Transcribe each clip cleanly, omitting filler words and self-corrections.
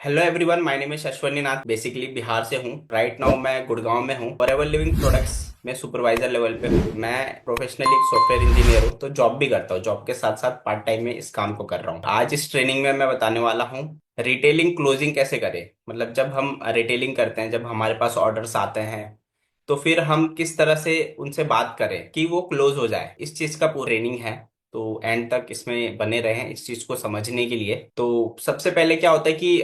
Hello everyone, my name is Ashwani Nath. Basically Bihar से हूँ। Right now मैं गुड़गांव में हूँ। फॉरएवर लिविंग प्रोडक्ट्स में सुपरवाइजर लेवल पे हूँ। मैं प्रोफेशनली एक सॉफ्टवेयर इंजीनियर हूँ, तो जॉब भी करता हूँ। जॉब के साथ साथ पार्ट टाइम में इस काम को कर रहा हूँ। आज इस ट्रेनिंग में मैं बताने वाला हूँ रिटेलिंग क्लोजिंग कैसे करें। मतलब जब हम रिटेलिंग करते हैं, जब हमारे पास ऑर्डर्स आते हैं, तो फिर हम किस तरह से उनसे बात करें कि वो क्लोज हो जाए। इस चीज का पूरा ट्रेनिंग है, तो एंड तक इसमें बने रहें इस चीज को समझने के लिए। तो सबसे पहले क्या होता है कि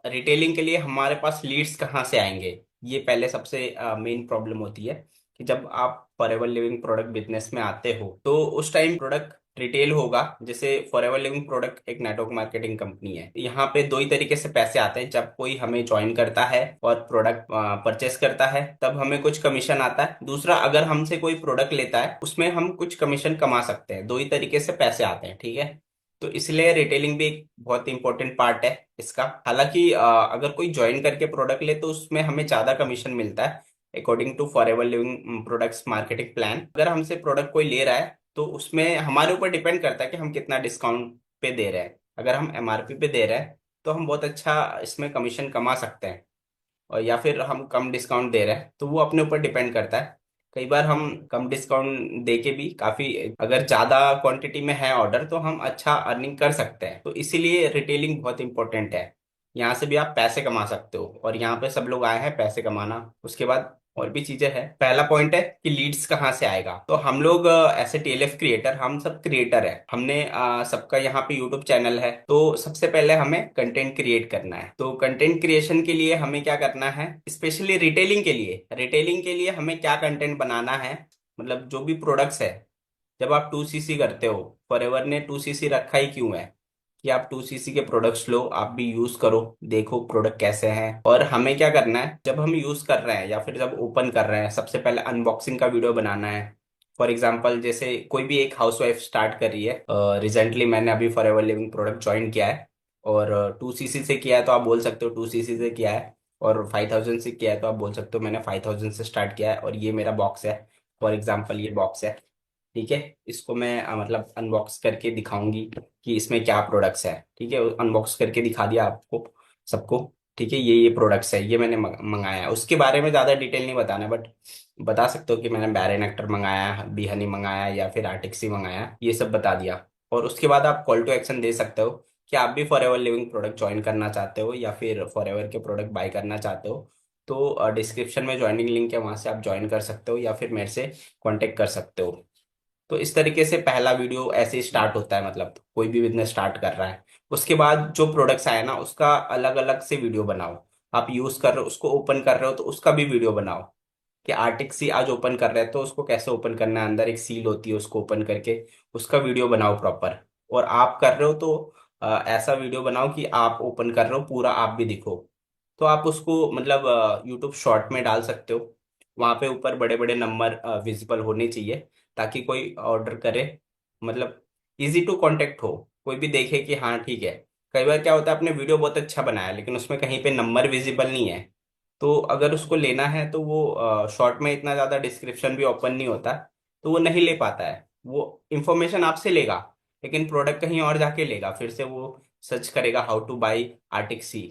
रिटेलिंग के लिए हमारे पास लीड्स कहाँ से आएंगे, ये पहले सबसे मेन प्रॉब्लम होती है। कि जब आप फॉरएवर लिविंग प्रोडक्ट बिजनेस में आते हो, तो उस टाइम प्रोडक्ट रिटेल होगा। जैसे फॉरएवर लिविंग प्रोडक्ट एक नेटवर्क मार्केटिंग कंपनी है। यहाँ पे दो ही तरीके से पैसे आते हैं। जब कोई हमें ज्वाइन करता है और प्रोडक्ट परचेस करता है, तब हमें कुछ कमीशन आता है। दूसरा, अगर हमसे कोई प्रोडक्ट लेता है, उसमें हम कुछ कमीशन कमा सकते हैं। दो ही तरीके से पैसे आते हैं, ठीक है। तो इसलिए रिटेलिंग भी एक बहुत इंपॉर्टेंट पार्ट है इसका। हालांकि अगर कोई ज्वाइन करके प्रोडक्ट ले, तो उसमें हमें ज्यादा कमीशन मिलता है according to forever living products marketing plan. अगर हमसे प्रोडक्ट कोई ले रहा है, तो उसमें हमारे ऊपर डिपेंड करता है कि हम कितना डिस्काउंट पे दे रहे हैं। अगर हम एमआरपी पे दे रहे हैं, तो हम बहुत अच्छा इसमें कमीशन कमा सकते हैं। और या फिर हम कम डिस्काउंट दे रहे हैं, तो वो अपने ऊपर डिपेंड करता है। कई बार हम कम डिस्काउंट दे के भी काफी, अगर ज्यादा क्वांटिटी में है ऑर्डर, तो हम अच्छा अर्निंग कर सकते हैं। तो इसीलिए रिटेलिंग बहुत इंपॉर्टेंट है। यहाँ से भी आप पैसे कमा सकते हो, और यहाँ पे सब लोग आए हैं पैसे कमाना। उसके बाद और भी चीजें हैं। पहला पॉइंट है कि लीड्स कहाँ से आएगा। तो हम लोग ऐसे टीएलएफ क्रिएटर, हम सब क्रिएटर है। हमने सबका यहाँ पे यूट्यूब चैनल है। तो सबसे पहले हमें कंटेंट क्रिएट करना है। तो कंटेंट क्रिएशन के लिए हमें क्या करना है, स्पेशली रिटेलिंग के लिए हमें क्या कंटेंट बनाना है। मतलब जो भी प्रोडक्ट्स है, जब आप 2सीसी करते हो, फॉरएवर ने 2सीसी रखा ही क्यों है कि आप 2सीसी के प्रोडक्ट्स लो, आप भी यूज करो, देखो प्रोडक्ट कैसे हैं। और हमें क्या करना है, जब हम यूज कर रहे हैं या फिर जब ओपन कर रहे हैं, सबसे पहले अनबॉक्सिंग का वीडियो बनाना है। फॉर एग्जाम्पल, जैसे कोई भी एक हाउसवाइफ स्टार्ट कर रही है। रिसेंटली मैंने अभी फॉरएवर लिविंग प्रोडक्ट ज्वाइन किया है, और 2सीसी से किया है, तो आप बोल सकते हो 2सीसी से किया है। और 5000 से किया है, तो आप बोल सकते हो मैंने 5000 से स्टार्ट किया है, और ये मेरा बॉक्स है। फॉर एग्जाम्पल ये बॉक्स है, ठीक है। इसको मैं मतलब अनबॉक्स करके दिखाऊंगी कि इसमें क्या प्रोडक्ट्स है, ठीक है। अनबॉक्स करके दिखा दिया आपको सबको, ठीक है। ये प्रोडक्ट्स है, ये मैंने मंगाया है। उसके बारे में ज़्यादा डिटेल नहीं बताना, बट बता सकते हो कि मैंने बैरन एक्टर मंगाया, बी हनी मंगाया, या फिर आर्टिक्सी मंगाया, ये सब बता दिया। और उसके बाद आप कॉल टू एक्शन दे सकते हो कि आप भी फॉरएवर लिविंग प्रोडक्ट ज्वाइन करना चाहते हो, या फिर फॉरएवर के प्रोडक्ट बाय करना चाहते हो। तो डिस्क्रिप्शन में ज्वाइनिंग लिंक है, वहां से आप ज्वाइन कर सकते हो, या फिर मेरे से कांटेक्ट कर सकते हो। तो इस तरीके से पहला वीडियो ऐसे ही स्टार्ट होता है। मतलब कोई भी बिजनेस स्टार्ट कर रहा है, उसके बाद जो प्रोडक्ट्स आए ना, उसका अलग अलग से वीडियो बनाओ। आप यूज कर रहे हो, उसको ओपन कर रहे हो, तो उसका भी वीडियो बनाओ कि आर्टिक सी आज ओपन कर रहे हैं, तो उसको कैसे ओपन करना है। अंदर एक सील होती है, उसको ओपन करके उसका वीडियो बनाओ प्रॉपर। और आप कर रहे हो, तो ऐसा वीडियो बनाओ कि आप ओपन कर रहे हो, पूरा आप भी दिखो। तो आप उसको मतलब यूट्यूब शॉर्ट में डाल सकते हो। वहां पे ऊपर बड़े बड़े नंबर विजिबल होने चाहिए, ताकि कोई ऑर्डर करे, मतलब इजी टू कांटेक्ट हो, कोई भी देखे कि हाँ ठीक है। कई बार क्या होता है, आपने वीडियो बहुत अच्छा बनाया, लेकिन उसमें कहीं पे नंबर विजिबल नहीं है। तो अगर उसको लेना है, तो वो शॉर्ट में इतना ज़्यादा डिस्क्रिप्शन भी ओपन नहीं होता, तो वो नहीं ले पाता है। वो इंफॉर्मेशन आपसे लेगा, लेकिन प्रोडक्ट कहीं और जाके लेगा। फिर से वो सर्च करेगा हाउ टू बाई आर्टिक सी।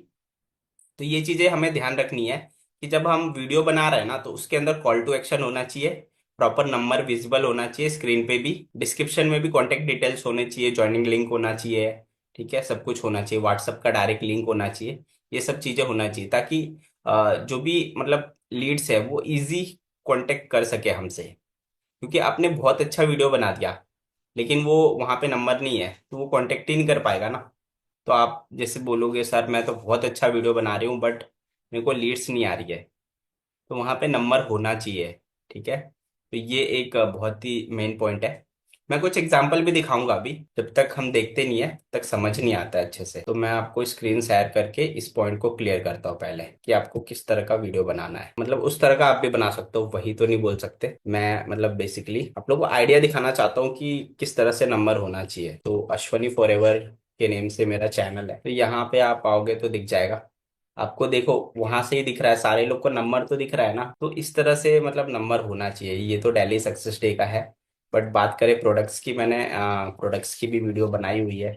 तो ये चीजें हमें ध्यान रखनी है कि जब हम वीडियो बना रहे हैं ना, तो उसके अंदर कॉल टू एक्शन होना चाहिए, प्रॉपर नंबर विजिबल होना चाहिए स्क्रीन पे भी, डिस्क्रिप्शन में भी कॉन्टेक्ट डिटेल्स होने चाहिए, ज्वाइनिंग लिंक होना चाहिए, ठीक है। सब कुछ होना चाहिए, व्हाट्सएप का डायरेक्ट लिंक होना चाहिए। ये सब चीजें होना चाहिए, ताकि जो भी मतलब लीड्स है, वो इजी कांटेक्ट कर सके हमसे। क्योंकि आपने बहुत अच्छा वीडियो बना दिया, लेकिन वो वहां पे नंबर नहीं है, तो वो कांटेक्ट ही नहीं कर पाएगा ना। तो आप जैसे बोलोगे, सर मैं तो बहुत अच्छा वीडियो बना रही हूँ, बट मेरे को लीड्स नहीं आ रही है, तो वहाँ पे नंबर होना चाहिए, ठीक है। तो ये एक बहुत ही मेन पॉइंट है। मैं कुछ एग्जांपल भी दिखाऊंगा अभी। जब तक हम देखते नहीं है, तब तक समझ नहीं आता है अच्छे से। तो मैं आपको स्क्रीन शेयर करके इस पॉइंट को क्लियर करता हूँ पहले, कि आपको किस तरह का वीडियो बनाना है। मतलब उस तरह का आप भी बना सकते हो, वही तो नहीं बोल सकते। मैं मतलब बेसिकली आप लोगों को आइडिया दिखाना चाहता हूँ कि किस तरह से नंबर होना चाहिए। तो अश्वनी फॉरएवर के नेम से मेरा चैनल है, तो यहाँ पे आप आओगे तो दिख जाएगा आपको। देखो वहां से ही दिख रहा है, सारे लोग को नंबर तो दिख रहा है ना। तो इस तरह से मतलब नंबर होना चाहिए। ये तो डेली सक्सेस डे का है। बट बात करें प्रोडक्ट्स की, मैंने प्रोडक्ट्स की भी वीडियो बनाई हुई है।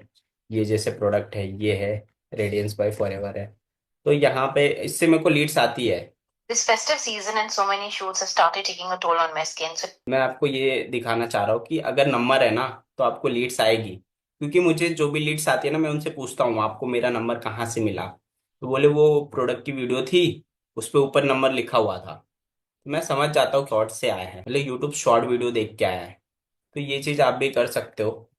ये जैसे प्रोडक्ट है, ये है रेडियंस बाय फॉरएवर है। तो यहाँ पे इससे मेरे को लीड्स आती है। This festive season and so many shoots have started taking a toll on my skin. So मैं आपको ये दिखाना चाह रहा हूँ कि अगर नंबर है ना तो आपको लीड्स आएगी, क्योंकि मुझे जो भी लीड्स आती है ना मैं उनसे पूछता हूँ आपको मेरा नंबर कहाँ से मिला, तो बोले वो प्रोडक्ट की वीडियो थी, उस पे ऊपर नंबर लिखा हुआ था। तो मैं समझ जाता हूँ शॉर्ट से आया है, मतलब यूट्यूब शॉर्ट वीडियो देख के आया है। तो ये चीज़ आप भी कर सकते हो।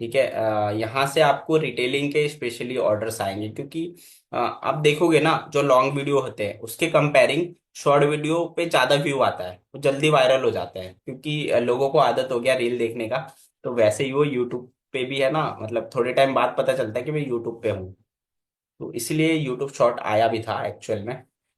ठीक है, यहाँ से आपको रिटेलिंग के स्पेशली ऑर्डर्स आएंगे, क्योंकि आप देखोगे ना जो लॉन्ग वीडियो होते हैं उसके कंपेयरिंग शॉर्ट वीडियो पे ज़्यादा व्यू आता है, वो जल्दी वायरल हो जाते हैं, क्योंकि लोगों को आदत हो गया रील देखने का। तो वैसे ही वो यूट्यूब पे भी है ना, मतलब थोड़े टाइम बाद पता चलता है कि मैं यूट्यूब पे हूँ। तो इसलिए यूट्यूब शॉर्ट आया भी था एक्चुअल में।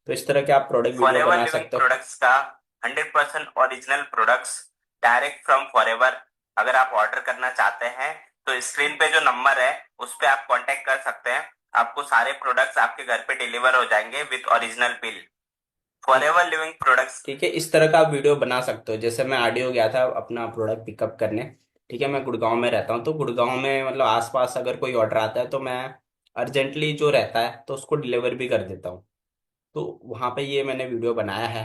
तो इस तरह के आप प्रोडक्ट वीडियो फॉरएवर बना लिविंग सकते हो। प्रोडक्ट्स का 100% original products direct from forever अगर आप ऑर्डर करना चाहते हैं तो स्क्रीन पे जो नंबर है उस पे आप कांटेक्ट कर सकते हैं। आपको सारे प्रोडक्ट्स आपके घर पे डिलीवर हो जाएंगे विद ओरिजिनल बिल। ठीक फॉरएवर लिविंग प्रोडक्ट्स। ठीक है, इस तरह का आप वीडियो बना सकते हो। जैसे मैं ऑडियो गया था अपना प्रोडक्ट पिकअप करने। ठीक है, मैं गुड़गांव में रहता हूँ, तो गुड़गांव में मतलब आसपास अगर कोई ऑर्डर आता है तो मैं अर्जेंटली जो रहता है तो उसको डिलीवर भी कर देता हूँ। तो वहाँ पे ये मैंने वीडियो बनाया है।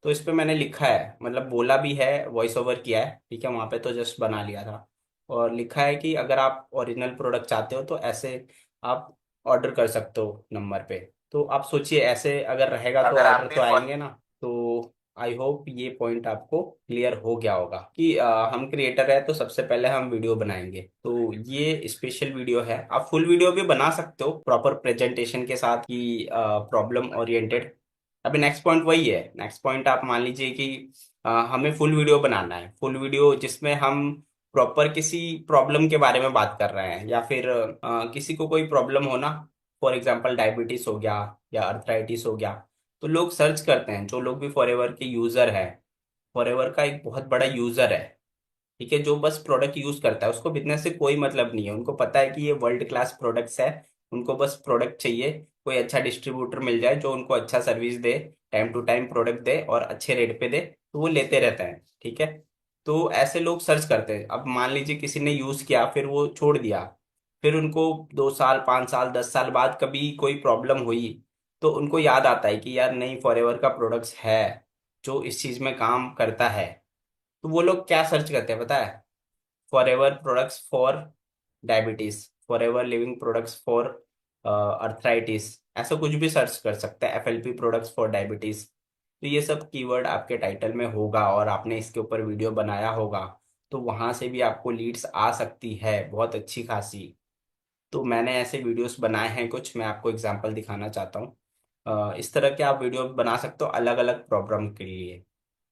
तो इस पे मैंने लिखा है, मतलब बोला भी है, वॉइस ओवर किया है। ठीक है, वहाँ पे तो जस्ट बना लिया था। और लिखा है कि अगर आप ओरिजिनल प्रोडक्ट चाहते हो तो ऐसे आप ऑर्डर कर सकते हो नंबर पे। तो आप सोचिए ऐसे अगर रहेगा तो अगर आप ऑर्डर भी तो आएंगे ना। तो आई होप ये पॉइंट आपको क्लियर हो गया होगा कि हम क्रिएटर है तो सबसे पहले हम वीडियो बनाएंगे। तो ये स्पेशल वीडियो है, आप फुल वीडियो भी बना सकते हो प्रॉपर प्रेजेंटेशन के साथ कि प्रॉब्लम ओरिएंटेड। अभी नेक्स्ट पॉइंट वही है। नेक्स्ट पॉइंट आप मान लीजिए कि हमें फुल वीडियो बनाना है, फुल वीडियो जिसमें हम प्रॉपर किसी प्रॉब्लम के बारे में बात कर रहे हैं, या फिर किसी को कोई प्रॉब्लम हो ना, फॉर एग्जांपल डायबिटीज हो गया या अर्थराइटिस हो गया। तो लोग सर्च करते हैं, जो लोग भी फॉरएवर के यूजर है, फॉरएवर का एक बहुत बड़ा यूजर है। ठीक है, जो बस प्रोडक्ट यूज करता है, उसको बिजनेस से कोई मतलब नहीं है, उनको पता है कि ये वर्ल्ड क्लास प्रोडक्ट्स है। उनको बस प्रोडक्ट चाहिए, कोई अच्छा डिस्ट्रीब्यूटर मिल जाए जो उनको अच्छा सर्विस दे, टाइम टू टाइम प्रोडक्ट दे और अच्छे रेट पे दे, तो वो लेते रहते हैं। ठीक है, तो ऐसे लोग सर्च करते हैं। अब मान लीजिए किसी ने यूज किया फिर वो छोड़ दिया, फिर उनको 2 साल 5 साल 10 साल बाद कभी कोई प्रॉब्लम हुई, तो उनको याद आता है कि यार नहीं, फॉरएवर का प्रोडक्ट्स है जो इस चीज में काम करता है। तो वो लोग क्या सर्च करते हैं पता है? Forever products for diabetes, forever living products for arthritis, ऐसा कुछ भी सर्च कर सकते हैं, एफएलपी प्रोडक्ट्स फॉर डायबिटीज। तो ये सब कीवर्ड आपके टाइटल में होगा और आपने इसके ऊपर वीडियो बनाया होगा, तो वहां से भी आपको लीड्स आ सकती है बहुत अच्छी खासी। तो मैंने ऐसे वीडियोस बनाए हैं कुछ, मैं आपको एग्जांपल दिखाना चाहता हूँ। इस तरह के आप वीडियो बना सकते हो अलग अलग प्रॉब्लम के लिए।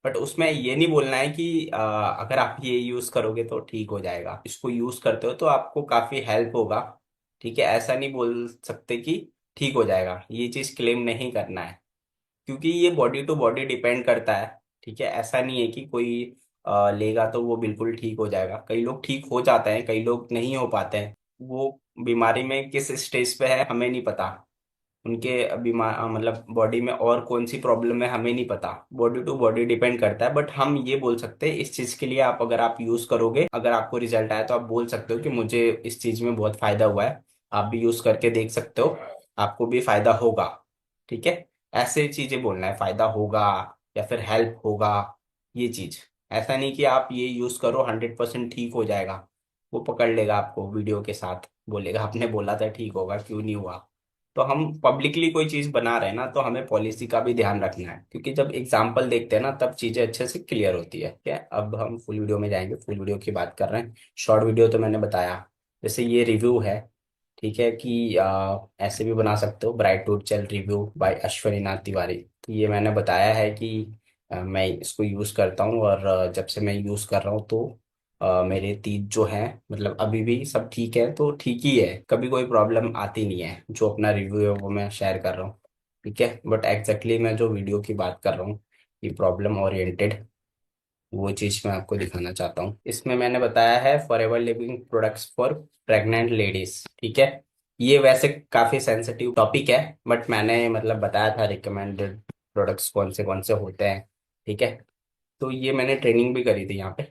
बट उसमें ये नहीं बोलना है कि अगर आप ये यूज करोगे तो ठीक हो जाएगा, इसको यूज करते हो तो आपको काफी हेल्प होगा। ठीक है, ऐसा नहीं बोल सकते कि ठीक हो जाएगा, ये चीज क्लेम नहीं करना है, क्योंकि ये बॉडी टू बॉडी डिपेंड करता है। ठीक है, ऐसा नहीं है कि कोई लेगा तो वो बिल्कुल ठीक हो जाएगा। कई लोग ठीक हो जाते हैं, कई लोग नहीं हो पाते हैं। वो बीमारी में किस स्टेज पे है हमें नहीं पता, उनके बीमार मतलब बॉडी में और कौन सी प्रॉब्लम है हमें नहीं पता, बॉडी टू बॉडी डिपेंड करता है। बट हम ये बोल सकते हैं इस चीज के लिए, आप अगर आप यूज करोगे, अगर आपको रिजल्ट आया तो आप बोल सकते हो कि मुझे इस चीज में बहुत फायदा हुआ है। आप भी यूज करके देख सकते हो, आपको भी फायदा होगा। ठीक है, ऐसे चीजें बोलना है, फायदा होगा या फिर हेल्प होगा, ये चीज। ऐसा नहीं कि आप ये यूज करो 100% ठीक हो जाएगा। वो पकड़ लेगा आपको वीडियो के साथ, बोलेगा आपने बोला था ठीक होगा, क्यों नहीं हुआ। तो हम पब्लिकली कोई चीज बना रहे हैं ना, तो हमें पॉलिसी का भी ध्यान रखना है, क्योंकि जब एग्जाम्पल देखते हैं ना तब चीजें अच्छे से क्लियर होती है। क्या, अब हम फुल वीडियो में जाएंगे, फुल वीडियो की बात कर रहे हैं। शॉर्ट वीडियो तो मैंने बताया, जैसे ये रिव्यू है। ठीक है कि ऐसे भी बना सकते हो, bright tooth gel review by Ashwani Nath Tiwari. तो ये मैंने बताया है कि मैं इसको यूज करता हूँ, और जब से मैं यूज कर रहा हूँ तो मेरे तीत जो हैं, मतलब अभी भी सब ठीक है, तो ठीक ही है, कभी कोई प्रॉब्लम आती नहीं है। जो अपना रिव्यू है वो मैं शेयर कर रहा हूँ। ठीक है, बट एग्जैक्टली मैं जो वीडियो की बात कर रहा हूँ, ये प्रॉब्लम ओरिएंटेड, वो चीज मैं आपको दिखाना चाहता हूँ। इसमें मैंने बताया है forever living products for pregnant ladies. ठीक है, ये वैसे काफी सेंसिटिव टॉपिक है, बट मैंने मतलब बताया था रिकमेंडेड प्रोडक्ट्स कौन से होते हैं। ठीक है, तो ये मैंने ट्रेनिंग भी करी थी यहाँ पे।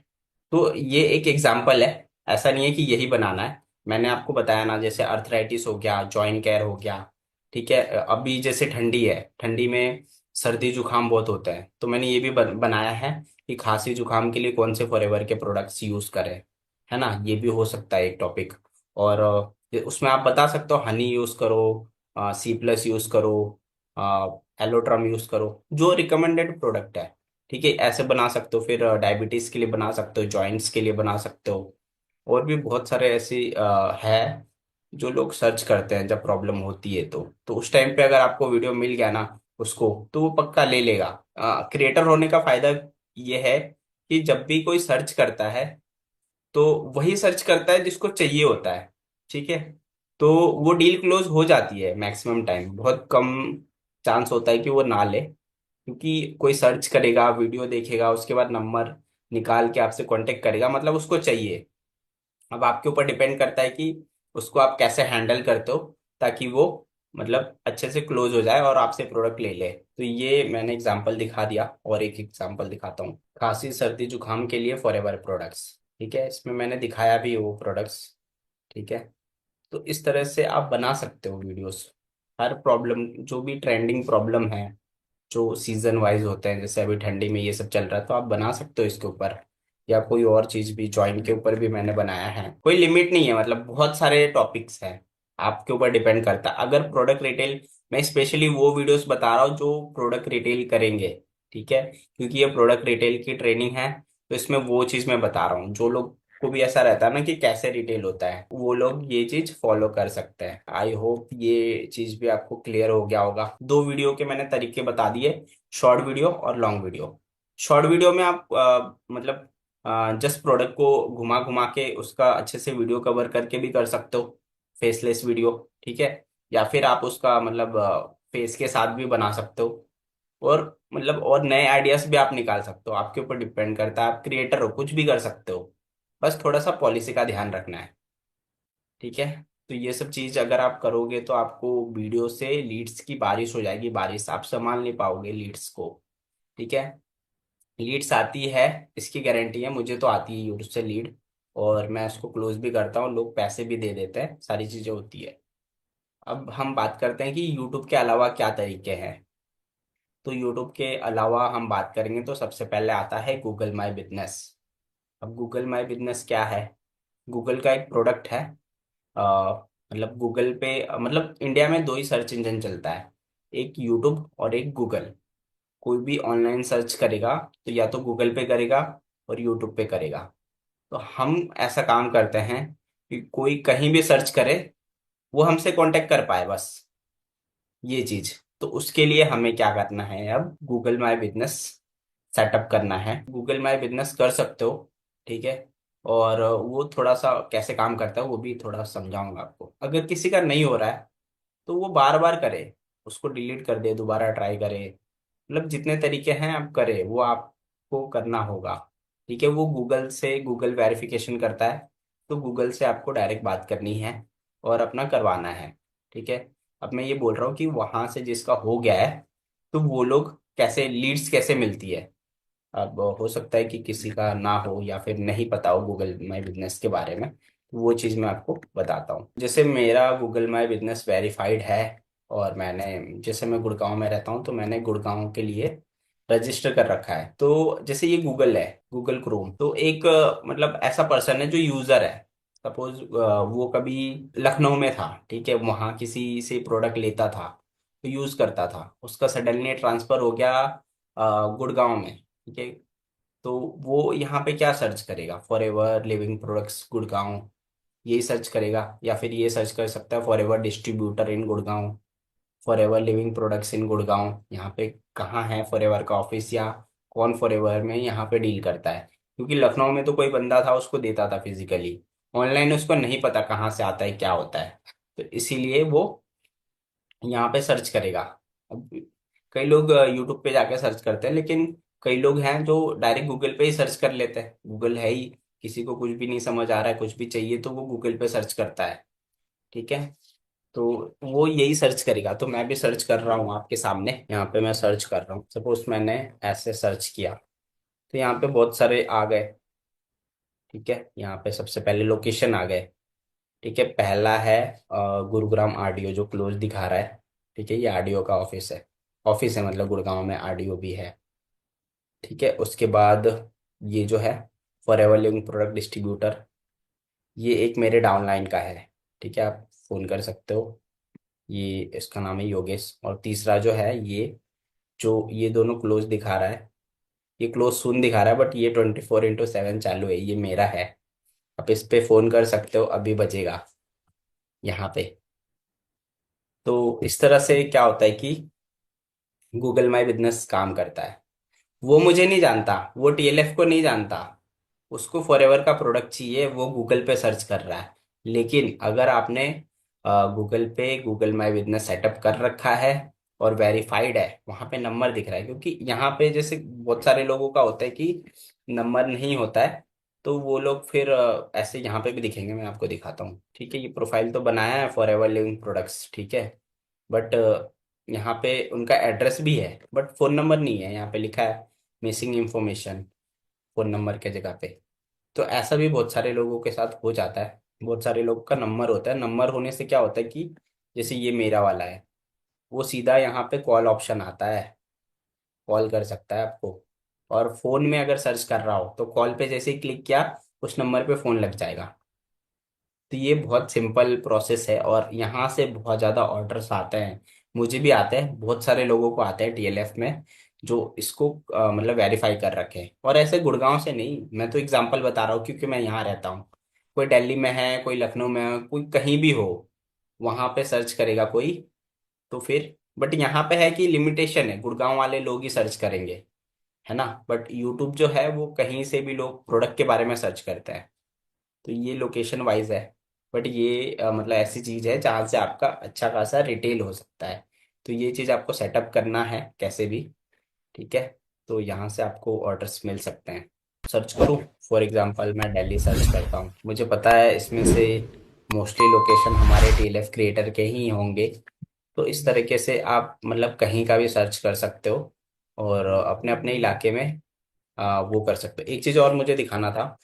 तो ये एक एग्जाम्पल है, ऐसा नहीं है कि यही बनाना है। मैंने आपको बताया ना, जैसे अर्थराइटिस हो गया, जॉइंट केयर हो गया, ठीक है। अभी जैसे ठंडी है, ठंडी में सर्दी जुकाम बहुत होता है, तो मैंने ये भी बनाया है कि खांसी जुकाम के लिए कौन से फॉरएवर के प्रोडक्ट्स यूज करें, है ना। ये भी हो सकता है एक टॉपिक। और उसमें आप बता सकते हो हनी यूज करो, सी प्लस यूज करो, एलोट्रम यूज करो, जो रिकमेंडेड प्रोडक्ट है। ठीक है, ऐसे बना सकते हो। फिर डायबिटीज के लिए बना सकते हो, जॉइंट्स के लिए बना सकते हो। और भी बहुत सारे ऐसी है जो लोग सर्च करते हैं जब प्रॉब्लम होती है। तो उस टाइम पे अगर आपको वीडियो मिल गया ना उसको, तो वो पक्का ले लेगा। क्रिएटर होने का फायदा ये है कि जब भी कोई सर्च करता है तो वही सर्च करता है जिसको चाहिए होता है। ठीक है, तो वो डील क्लोज हो जाती है मैक्सिमम टाइम। बहुत कम चांस होता है कि वो ना ले, क्योंकि कोई सर्च करेगा, वीडियो देखेगा, उसके बाद नंबर निकाल के आपसे कांटेक्ट करेगा, मतलब उसको चाहिए। अब आपके ऊपर डिपेंड करता है कि उसको आप कैसे हैंडल करते हो ताकि वो मतलब अच्छे से क्लोज हो जाए और आपसे प्रोडक्ट ले ले। तो ये मैंने एग्जांपल दिखा दिया, और एक एग्जांपल दिखाता हूँ। खांसी सर्दी जुकाम के लिए फॉरएवर प्रोडक्ट्स। ठीक है, इसमें मैंने दिखाया भी वो प्रोडक्ट्स। ठीक है, तो इस तरह से आप बना सकते हो वीडियोस। हर प्रॉब्लम, जो भी ट्रेंडिंग प्रॉब्लम है, जो सीजन वाइज होते हैं, जैसे अभी ठंडी में ये सब चल रहा है, तो आप बना सकते हो इसके ऊपर। या कोई और चीज भी, जॉइन के ऊपर भी मैंने बनाया है। कोई लिमिट नहीं है, मतलब बहुत सारे टॉपिक्स हैं। आपके ऊपर डिपेंड करता है। अगर प्रोडक्ट रिटेल, मैं स्पेशली वो वीडियोस बता रहा हूँ जो प्रोडक्ट रिटेल करेंगे। ठीक है, क्योंकि ये प्रोडक्ट रिटेल की ट्रेनिंग है, तो इसमें वो चीज मैं बता रहा हूँ। जो लोग को भी ऐसा रहता है ना कि कैसे रिटेल होता है, वो लोग ये चीज फॉलो कर सकते हैं। आई होप ये चीज भी आपको क्लियर हो गया होगा। दो वीडियो के मैंने तरीके बता दिए, शॉर्ट वीडियो और लॉन्ग वीडियो। शॉर्ट वीडियो में आप मतलब जस्ट प्रोडक्ट को घुमा घुमा के उसका अच्छे से वीडियो कवर करके भी कर सकते हो, फेसलेस वीडियो। ठीक है, या फिर आप उसका मतलब फेस के साथ भी बना सकते हो। और मतलब और नए आइडियाज भी आप निकाल सकते हो। आपके ऊपर डिपेंड करता है, आप क्रिएटर हो, कुछ भी कर सकते हो। बस थोड़ा सा पॉलिसी का ध्यान रखना है। ठीक है, तो ये सब चीज अगर आप करोगे तो आपको वीडियो से लीड्स की बारिश हो जाएगी, बारिश। आप संभाल नहीं पाओगे लीड्स को। ठीक है, लीड्स आती है, इसकी गारंटी है। मुझे तो आती है यूट्यूब से लीड, और मैं उसको क्लोज भी करता हूँ, लोग पैसे भी दे देते हैं, सारी चीजें होती है। अब हम बात करते हैं कि यूट्यूब के अलावा क्या तरीके हैं। तो यूट्यूब के अलावा हम बात करेंगे तो सबसे पहले आता है गूगल माई बिजनेस। अब गूगल माई बिजनेस क्या है? गूगल का एक प्रोडक्ट है। मतलब गूगल पे मतलब इंडिया में दो ही सर्च इंजन चलता है, एक यूट्यूब और एक गूगल। कोई भी ऑनलाइन सर्च करेगा तो या तो गूगल पे करेगा और यूट्यूब पे करेगा। तो हम ऐसा काम करते हैं कि कोई कहीं भी सर्च करे, वो हमसे कांटेक्ट कर पाए, बस ये चीज। तो उसके लिए हमें क्या करना है, अब गूगल माई बिजनेस सेटअप करना है। गूगल माई बिजनेस कर सकते हो। ठीक है, और वो थोड़ा सा कैसे काम करता है वो भी थोड़ा समझाऊंगा आपको। अगर किसी का नहीं हो रहा है तो वो बार बार करे, उसको डिलीट कर दे, दोबारा ट्राई करे। मतलब जितने तरीके हैं आप करे, वो आपको करना होगा। ठीक है, वो गूगल से, गूगल वेरिफिकेशन करता है, तो गूगल से आपको डायरेक्ट बात करनी है और अपना करवाना है। ठीक है, अब मैं ये बोल रहा हूँ कि वहां से जिसका हो गया है, तो वो लोग कैसे, लीड्स कैसे मिलती है। अब हो सकता है कि किसी का ना हो या फिर नहीं पता हो गूगल माई बिजनेस के बारे में, तो वो चीज़ मैं आपको बताता हूँ। जैसे मेरा गूगल माई बिजनेस वेरीफाइड है, और मैंने, जैसे मैं गुड़गांव में रहता हूँ, तो मैंने गुड़गांव के लिए रजिस्टर कर रखा है। तो जैसे ये गूगल है, गूगल क्रोम, तो एक मतलब ऐसा पर्सन है जो यूज़र है। सपोज वो कभी लखनऊ में था, ठीक है, वहाँ किसी से प्रोडक्ट लेता था, तो यूज़ करता था, उसका सडनली ट्रांसफ़र हो गया गुड़गांव में। ठीक है, तो वो यहाँ पे क्या सर्च करेगा, for ever living products Gurgaon, यही सर्च करेगा। या फिर ये सर्च कर सकता है for ever distributor in Gurgaon, for ever living products in Gurgaon. यहाँ पे कहाँ है फॉर एवर का ऑफिस, या कौन फॉर एवर में यहाँ पे डील करता है। क्योंकि लखनऊ में तो कोई बंदा था, उसको देता था फिजिकली, ऑनलाइन उसको नहीं पता कहाँ से आता है, क्या होता है। तो इसीलिए वो यहाँ पे सर्च करेगा। अब कई लोग यूट्यूब पे जाके सर्च करते हैं, लेकिन कई लोग हैं जो डायरेक्ट गूगल पे ही सर्च कर लेते हैं। गूगल है ही, किसी को कुछ भी नहीं समझ आ रहा है, कुछ भी चाहिए, तो वो गूगल पे सर्च करता है। ठीक है, तो वो यही सर्च करेगा। तो मैं भी सर्च कर रहा हूँ आपके सामने, यहाँ पे मैं सर्च कर रहा हूँ। सपोज मैंने ऐसे सर्च किया, तो यहाँ पे बहुत सारे आ गए। ठीक है, यहाँ पे सबसे पहले लोकेशन आ गए। ठीक है, पहला है गुरुग्राम आरडीओ, जो क्लोज दिखा रहा है। ठीक है, ये आरडीओ का ऑफिस है, मतलब गुड़गांव में आरडीओ भी है। ठीक है, उसके बाद ये जो है फॉरएवर लिविंग प्रोडक्ट डिस्ट्रीब्यूटर, ये एक मेरे डाउनलाइन का है। ठीक है, आप फ़ोन कर सकते हो। ये इसका नाम है योगेश। और तीसरा जो है ये, जो ये दोनों क्लोज दिखा रहा है, ये क्लोज सुन दिखा रहा है, बट ये 24/7 चालू है, ये मेरा है। आप इस पे फ़ोन कर सकते हो, अभी बजेगा यहाँ पे। तो इस तरह से क्या होता है कि गूगल माई बिजनेस काम करता है। वो मुझे नहीं जानता, वो टीएलएफ को नहीं जानता, उसको फॉरएवर का प्रोडक्ट चाहिए, वो गूगल पे सर्च कर रहा है। लेकिन अगर आपने गूगल पे गूगल माई बिजनेस सेटअप कर रखा है और वेरीफाइड है, वहां पे नंबर दिख रहा है, क्योंकि यहाँ पे जैसे बहुत सारे लोगों का होता है कि नंबर नहीं होता है, तो वो लोग फिर ऐसे यहाँ पे भी दिखेंगे, मैं आपको दिखाता हूँ। ठीक है, ये प्रोफाइल तो बनाया है फॉरएवर लिविंग प्रोडक्ट्स, ठीक है, बट यहाँ पे उनका एड्रेस भी है, बट फोन नंबर नहीं है, यहाँ पे लिखा है मिसिंग इंफॉर्मेशन फोन नंबर के जगह पे। तो ऐसा भी बहुत सारे लोगों के साथ हो जाता है। बहुत सारे लोगों का नंबर होता है, नंबर होने से क्या होता है कि जैसे ये मेरा वाला है, वो सीधा यहाँ पे कॉल ऑप्शन आता है, कॉल कर सकता है आपको। और फोन में अगर सर्च कर रहा हो तो कॉल पे जैसे ही क्लिक किया, उस नंबर पे फोन लग जाएगा। तो ये बहुत सिंपल प्रोसेस है, और यहाँ से बहुत ज़्यादा ऑर्डर्स आते हैं। मुझे भी आते हैं, बहुत सारे लोगों को आते हैं टीएलएफ में, जो इसको मतलब वेरीफाई कर रखे हैं। और ऐसे गुड़गांव से नहीं, मैं तो एग्जांपल बता रहा हूँ क्योंकि मैं यहाँ रहता हूँ। कोई दिल्ली में है, कोई लखनऊ में है, कोई कहीं भी हो, वहाँ पे सर्च करेगा कोई, तो फिर बट यहाँ पे है कि लिमिटेशन है, गुड़गांव वाले लोग ही सर्च करेंगे, है ना। बट यूट्यूब जो है वो कहीं से भी लोग प्रोडक्ट के बारे में सर्च करते हैं। तो ये लोकेशन वाइज है। बट ये मतलब ऐसी चीज़ है जहाँ से आपका अच्छा खासा रिटेल हो सकता है। तो ये चीज़ आपको सेटअप करना है कैसे भी। ठीक है, तो यहाँ से आपको ऑर्डर्स मिल सकते हैं। सर्च करूँ, फॉर एग्जांपल मैं दिल्ली सर्च करता हूँ, मुझे पता है इसमें से मोस्टली लोकेशन हमारे टीएलएफ क्रिएटर के ही होंगे। तो इस तरीके से आप मतलब कहीं का भी सर्च कर सकते हो, और अपने अपने इलाके में वो कर सकते हो। एक चीज़ और मुझे दिखाना था,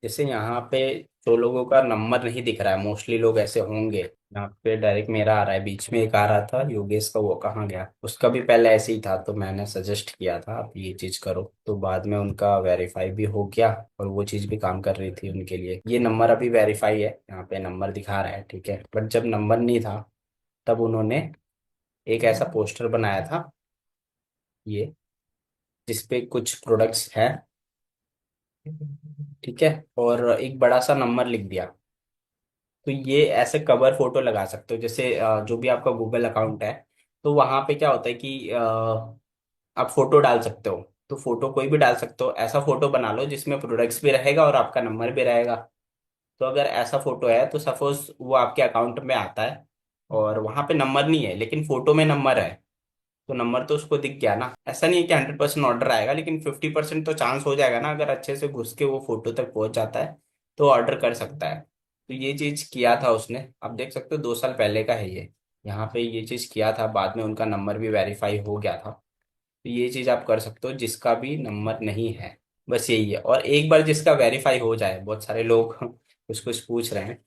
जैसे यहाँ पे जो लोगों का नंबर नहीं दिख रहा है, मोस्टली लोग ऐसे होंगे, यहाँ पे डायरेक्ट मेरा आ रहा है, बीच में एक आ रहा था योगेश का, वो कहाँ गया, उसका भी पहले ऐसे ही था, तो मैंने सजेस्ट किया था आप ये चीज करो, तो बाद में उनका वेरीफाई भी हो गया, और वो चीज भी काम कर रही थी उनके लिए। ये नंबर अभी वेरीफाई है, यहाँ पे नंबर दिखा रहा है, ठीक है। बट जब नंबर नहीं था, तब उन्होंने एक ऐसा पोस्टर बनाया था, ये जिसपे कुछ प्रोडक्ट्स हैं, ठीक है, और एक बड़ा सा नंबर लिख दिया। तो ये ऐसे कवर फोटो लगा सकते हो, जैसे जो भी आपका गूगल अकाउंट है, तो वहां पे क्या होता है कि आप फोटो डाल सकते हो। तो फोटो कोई भी डाल सकते हो, ऐसा फोटो बना लो जिसमें प्रोडक्ट्स भी रहेगा और आपका नंबर भी रहेगा। तो अगर ऐसा फोटो है तो सपोज वो आपके अकाउंट में आता है, और वहां पे नंबर नहीं है लेकिन फोटो में नंबर है, तो नंबर तो उसको दिख गया ना। ऐसा नहीं है कि 100% ऑर्डर आएगा, लेकिन 50% तो चांस हो जाएगा ना, अगर अच्छे से घुस के वो फोटो तक पहुंच जाता है तो ऑर्डर कर सकता है। तो ये चीज किया था उसने, आप देख सकते हो 2 साल पहले का है ये। यहाँ पे ये चीज किया था, बाद में उनका नंबर भी वेरीफाई हो गया था। तो ये चीज आप कर सकते हो जिसका भी नंबर नहीं है, बस यही है। और एक बार जिसका वेरीफाई हो जाए, बहुत सारे लोग कुछ कुछ पूछ रहे हैं,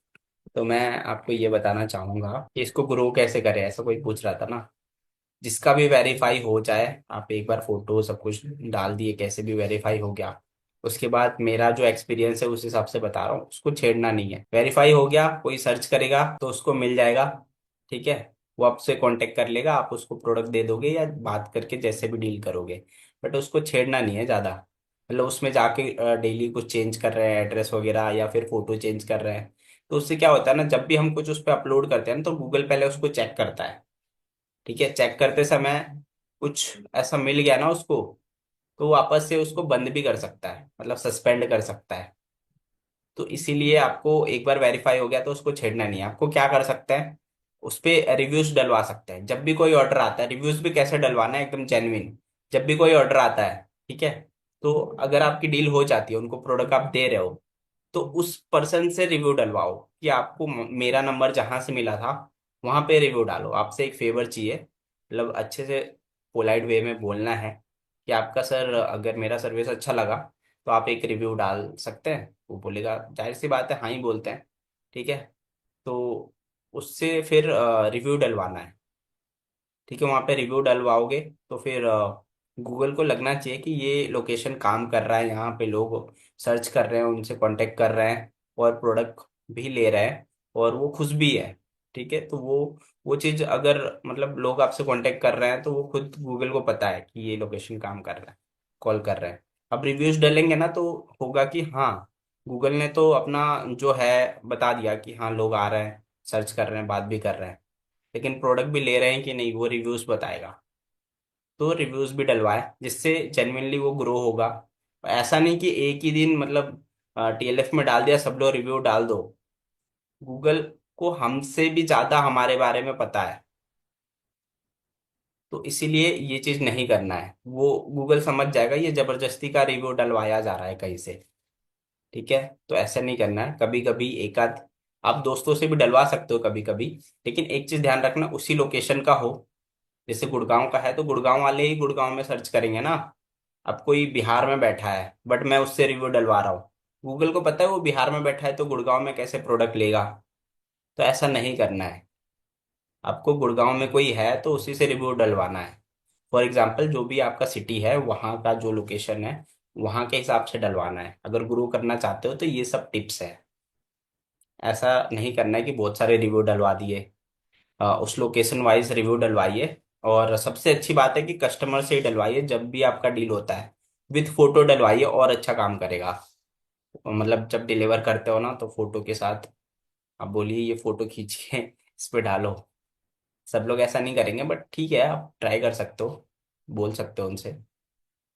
तो मैं आपको ये बताना चाहूंगा कि इसको ग्रो कैसे करें, ऐसा कोई पूछ रहा था ना। जिसका भी वेरीफाई हो जाए, आप एक बार फोटो सब कुछ डाल दिए, कैसे भी वेरीफाई हो गया, उसके बाद मेरा जो एक्सपीरियंस है उस हिसाब से बता रहा हूँ, उसको छेड़ना नहीं है। वेरीफाई हो गया, कोई सर्च करेगा तो उसको मिल जाएगा, ठीक है। वो आपसे कांटेक्ट कर लेगा, आप उसको प्रोडक्ट दे दोगे या बात करके जैसे भी डील करोगे, बट उसको छेड़ना नहीं है ज़्यादा। मतलब उसमें जाके डेली कुछ चेंज कर रहे हैं एड्रेस वगैरह, या फिर फोटो चेंज कर रहे हैं, तो उससे क्या होता है ना, जब भी हम कुछ उस पर अपलोड करते हैं ना, तो गूगल पहले उसको चेक करता है। ठीक है, चेक करते समय कुछ ऐसा मिल गया ना उसको, तो वो वापस से उसको बंद भी कर सकता है, मतलब सस्पेंड कर सकता है। तो इसीलिए आपको एक बार वेरीफाई हो गया तो उसको छेड़ना नहीं है। आपको क्या कर सकते हैं, उस पे रिव्यूज डलवा सकते हैं। जब भी कोई ऑर्डर आता है, रिव्यूज भी कैसे डलवाना है, एकदम जेन्युइन। जब भी कोई ऑर्डर आता है, ठीक है, तो अगर आपकी डील हो जाती है, उनको प्रोडक्ट आप दे रहे हो, तो उस पर्सन से रिव्यू डलवाओ कि आपको मेरा नंबर जहां से मिला था वहां पे रिव्यू डालो। आपसे एक फेवर चाहिए, मतलब अच्छे से पोलाइट वे में बोलना है कि आपका सर, अगर मेरा सर्विस अच्छा लगा तो आप एक रिव्यू डाल सकते हैं। वो बोलेगा, जाहिर सी बात है हाँ ही बोलते हैं, ठीक है। तो उससे फिर रिव्यू डलवाना है। ठीक है, वहाँ पे रिव्यू डलवाओगे तो फिर गूगल को लगना चाहिए कि ये लोकेशन काम कर रहा है, यहाँ पे लोग सर्च कर रहे हैं, उनसे कांटेक्ट कर रहे हैं और प्रोडक्ट भी ले रहे हैं और वो खुश भी है। ठीक है, तो वो चीज़ अगर मतलब लोग आपसे कांटेक्ट कर रहे हैं तो वो खुद गूगल को पता है कि ये लोकेशन काम कर रहा है, कॉल कर रहे हैं। अब रिव्यूज डलेंगे ना तो होगा कि हाँ, गूगल ने तो अपना जो है बता दिया कि हाँ लोग आ रहे हैं, सर्च कर रहे हैं, बात भी कर रहे हैं, लेकिन प्रोडक्ट भी ले रहे हैं कि नहीं वो रिव्यूज बताएगा। तो रिव्यूज भी डलवाए जिससे जेन्युइनली वो ग्रो होगा। ऐसा नहीं कि एक ही दिन मतलब टीएलएफ में डाल दिया सब लोग रिव्यू डाल दो। गूगल को हमसे भी ज्यादा हमारे बारे में पता है, तो इसीलिए ये चीज नहीं करना है। वो गूगल समझ जाएगा ये जबरदस्ती का रिव्यू डलवाया जा रहा है कहीं से। ठीक है, तो ऐसा नहीं करना है। कभी कभी एक आध आप दोस्तों से भी डलवा सकते हो कभी कभी, लेकिन एक चीज ध्यान रखना, उसी लोकेशन का हो। जैसे गुड़गांव का है तो गुड़गांव वाले ही गुड़गांव में सर्च करेंगे ना। अब कोई बिहार में बैठा है बट मैं उससे रिव्यू डलवा रहा हूँ, गूगल को पता है वो बिहार में बैठा है तो गुड़गांव में कैसे प्रोडक्ट लेगा। तो ऐसा नहीं करना है। आपको गुड़गांव में कोई है तो उसी से रिव्यू डलवाना है। फॉर एग्जाम्पल जो भी आपका सिटी है वहाँ का जो लोकेशन है वहाँ के हिसाब से डलवाना है। अगर ग्रो करना चाहते हो तो ये सब टिप्स है। ऐसा नहीं करना है कि बहुत सारे रिव्यू डलवा दिए। उस लोकेशन वाइज रिव्यू डलवाइए। और सबसे अच्छी बात है कि कस्टमर से ही डलवाइए जब भी आपका डील होता है, विथ फोटो डलवाइए और अच्छा काम करेगा। मतलब जब डिलीवर करते हो ना तो फोटो के साथ आप बोलिए ये फोटो खींचिए इस पे डालो। सब लोग ऐसा नहीं करेंगे बट ठीक है, आप ट्राई कर सकते हो, बोल सकते हो उनसे।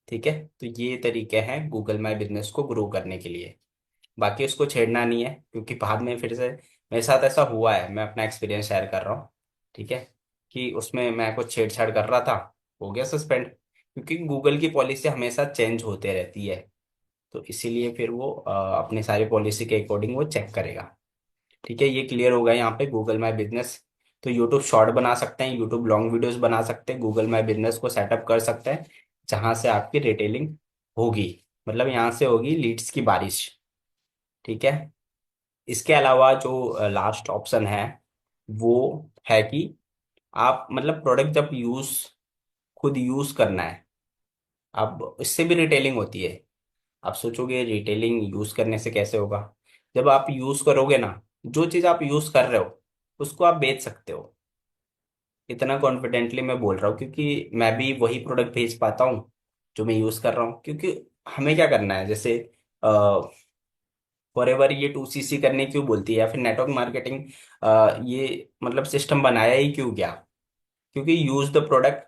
ठीक है, तो ये तरीके हैं गूगल माई बिजनेस को ग्रो करने के लिए। बाकी उसको छेड़ना नहीं है क्योंकि बाद में फिर से मेरे साथ ऐसा हुआ है, मैं अपना एक्सपीरियंस शेयर कर रहा हूँ। ठीक है, कि उसमें मैं कुछ छेड़छाड़ कर रहा था, हो गया सस्पेंड। क्योंकि गूगल की पॉलिसी हमेशा चेंज होते रहती है, तो इसीलिए फिर वो अपनी सारी पॉलिसी के अकॉर्डिंग वो चेक करेगा। ठीक है, ये क्लियर होगा यहाँ पे गूगल माई बिजनेस। तो यूट्यूब शॉर्ट बना सकते हैं, यूट्यूब लॉन्ग वीडियोस बना सकते हैं, गूगल माई बिजनेस को सेटअप कर सकते हैं जहाँ से आपकी रिटेलिंग होगी। मतलब यहाँ से होगी लीड्स की बारिश। ठीक है, इसके अलावा जो लास्ट ऑप्शन है वो है कि आप मतलब प्रोडक्ट जब खुद यूज करना है। अब इससे भी रिटेलिंग होती है। आप सोचोगे रिटेलिंग यूज करने से कैसे होगा। जब आप यूज करोगे ना, जो चीज आप यूज कर रहे हो उसको आप बेच सकते हो। इतना कॉन्फिडेंटली मैं बोल रहा हूँ क्योंकि मैं भी वही प्रोडक्ट भेज पाता हूँ जो मैं यूज कर रहा हूँ। क्योंकि हमें क्या करना है, जैसे फॉरएवर ये 2CC करने क्यों बोलती है या फिर नेटवर्क मार्केटिंग ये मतलब सिस्टम बनाया ही क्यों गया। क्योंकि use the product,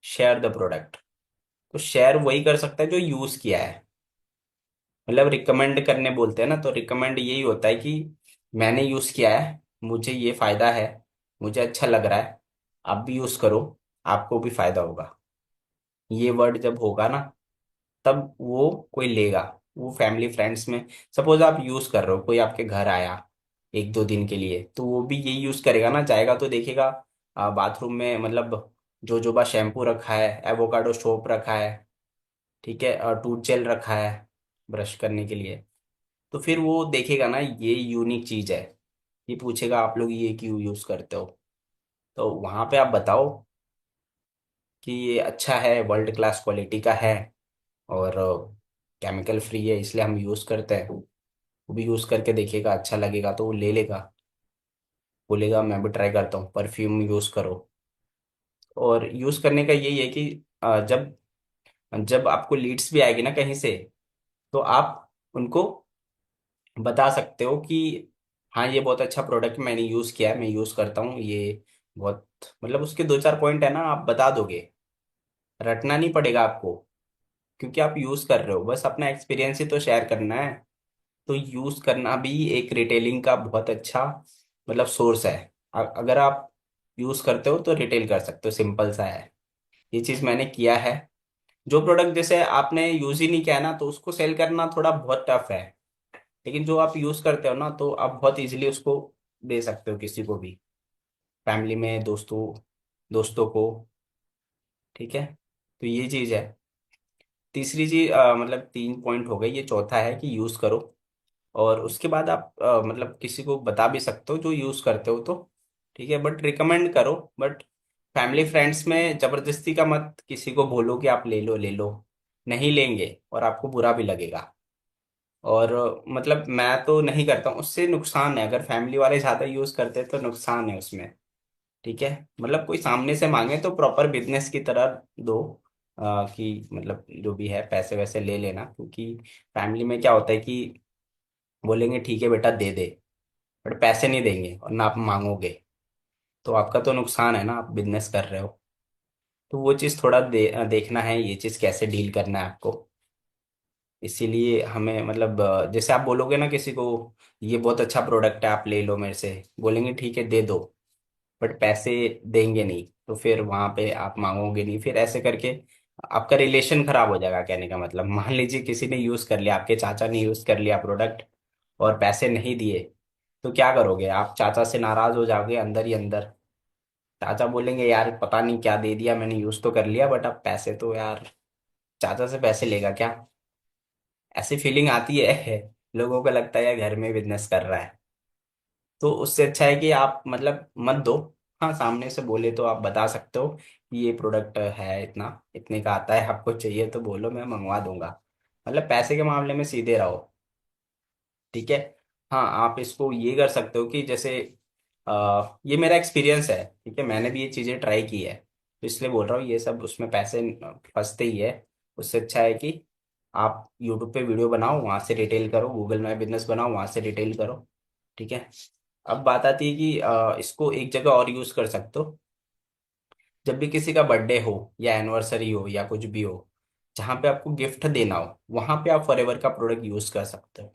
share the product. तो शेयर वही कर सकता है जो यूज किया है। मतलब रिकमेंड करने बोलते हैं ना, तो रिकमेंड यही होता है कि मैंने यूज किया है, मुझे ये फायदा है, मुझे अच्छा लग रहा है, आप भी यूज करो, आपको भी फायदा होगा। ये वर्ड जब होगा ना तब वो कोई लेगा। वो फैमिली फ्रेंड्स में सपोज आप यूज कर रहे हो, कोई आपके घर आया एक दो दिन के लिए तो वो भी यही यूज करेगा ना, जाएगा तो देखेगा बाथरूम में मतलब जोजोबा शैम्पू रखा है, एवोकाडो सोप रखा है। ठीक है, और टूथ जेल रखा है ब्रश करने के लिए। तो फिर वो देखेगा ना ये यूनिक चीज है, ये पूछेगा आप लोग ये क्यों यूज करते हो। तो वहां पे आप बताओ कि ये अच्छा है, वर्ल्ड क्लास क्वालिटी का है और केमिकल फ्री है इसलिए हम यूज करते हैं। वो भी यूज करके देखेगा, अच्छा लगेगा तो वो ले लेगा, बोलेगा मैं भी ट्राई करता हूँ, परफ्यूम यूज करो। और यूज करने का यही है कि जब जब आपको लीड्स भी आएगी ना कहीं से तो आप उनको बता सकते हो कि हाँ ये बहुत अच्छा प्रोडक्ट मैंने यूज किया है, मैं यूज करता हूँ ये बहुत। मतलब उसके दो चार पॉइंट है ना, आप बता दोगे, रटना नहीं पड़ेगा आपको। क्योंकि आप यूज कर रहे हो, बस अपना एक्सपीरियंस ही तो शेयर करना है। तो यूज करना भी एक रिटेलिंग का बहुत अच्छा मतलब सोर्स है। अगर आप यूज करते हो तो रिटेल कर सकते हो, सिंपल सा है। ये चीज मैंने किया है। जो प्रोडक्ट जैसे आपने यूज ही नहीं किया है ना तो उसको सेल करना थोड़ा बहुत टफ है। लेकिन जो आप यूज करते हो ना तो आप बहुत इजीली उसको दे सकते हो किसी को भी, फैमिली में, दोस्तों दोस्तों को। ठीक है, तो ये चीज है। तीसरी चीज मतलब 3 पॉइंट हो गई, ये चौथा है कि यूज करो। और उसके बाद आप मतलब किसी को बता भी सकते हो जो यूज करते हो तो, ठीक है, बट रिकमेंड करो। बट फैमिली फ्रेंड्स में जबरदस्ती का मत किसी को बोलो कि आप ले लो ले लो, नहीं लेंगे और आपको बुरा भी लगेगा। और मतलब मैं तो नहीं करता हूँ, उससे नुकसान है, अगर फैमिली वाले ज्यादा यूज करते हैं तो नुकसान है उसमें। ठीक है, मतलब कोई सामने से मांगे तो प्रॉपर बिजनेस की तरह दो, कि मतलब जो भी है पैसे वैसे ले लेना, क्योंकि फैमिली में क्या होता है कि बोलेंगे ठीक है बेटा दे दे, बट पैसे नहीं देंगे और ना आप मांगोगे, तो आपका तो नुकसान है ना, आप बिजनेस कर रहे हो। तो वो चीज़ थोड़ा देखना है, ये चीज़ कैसे डील करना है आपको। इसीलिए हमें मतलब जैसे आप बोलोगे ना किसी को ये बहुत अच्छा प्रोडक्ट है आप ले लो मेरे से, बोलेंगे ठीक है दे दो, बट पैसे देंगे नहीं, तो फिर वहां पे आप मांगोगे नहीं, फिर ऐसे करके आपका रिलेशन खराब हो जाएगा। कहने का मतलब, मान लीजिए किसी ने यूज कर लिया, आपके चाचा ने यूज कर लिया प्रोडक्ट और पैसे नहीं दिए, तो क्या करोगे आप? चाचा से नाराज हो जाओगे अंदर ही अंदर। चाचा बोलेंगे यार पता नहीं क्या दे दिया, मैंने यूज तो कर लिया बट अब पैसे तो यार, चाचा से पैसे लेगा क्या? ऐसी फीलिंग आती है। लोगों को लगता है यार घर में बिजनेस कर रहा है। तो उससे अच्छा है कि आप मतलब मत दो। हाँ, सामने से बोले तो आप बता सकते हो कि ये प्रोडक्ट है इतना इतने का आता है, आपको चाहिए तो बोलो मैं मंगवा दूंगा। मतलब पैसे के मामले में सीधे रहो। ठीक है। हाँ, आप इसको ये कर सकते हो कि जैसे ये मेरा एक्सपीरियंस है, ठीक है, मैंने भी ये चीज़ें ट्राई की है, तो इसलिए बोल रहा हूँ ये सब उसमें पैसे फंसते ही है। उससे अच्छा है कि आप यूट्यूब पे वीडियो बनाओ, वहां से रिटेल करो, गूगल माई बिजनेस बनाओ, वहां से रिटेल करो। ठीक है। अब बात आती है कि इसको एक जगह और यूज कर सकते हो। जब भी किसी का बर्थडे हो या एनिवर्सरी हो या कुछ भी हो, जहाँ पे आपको गिफ्ट देना हो, वहां पे आप फॉरएवर का प्रोडक्ट यूज कर सकते हो।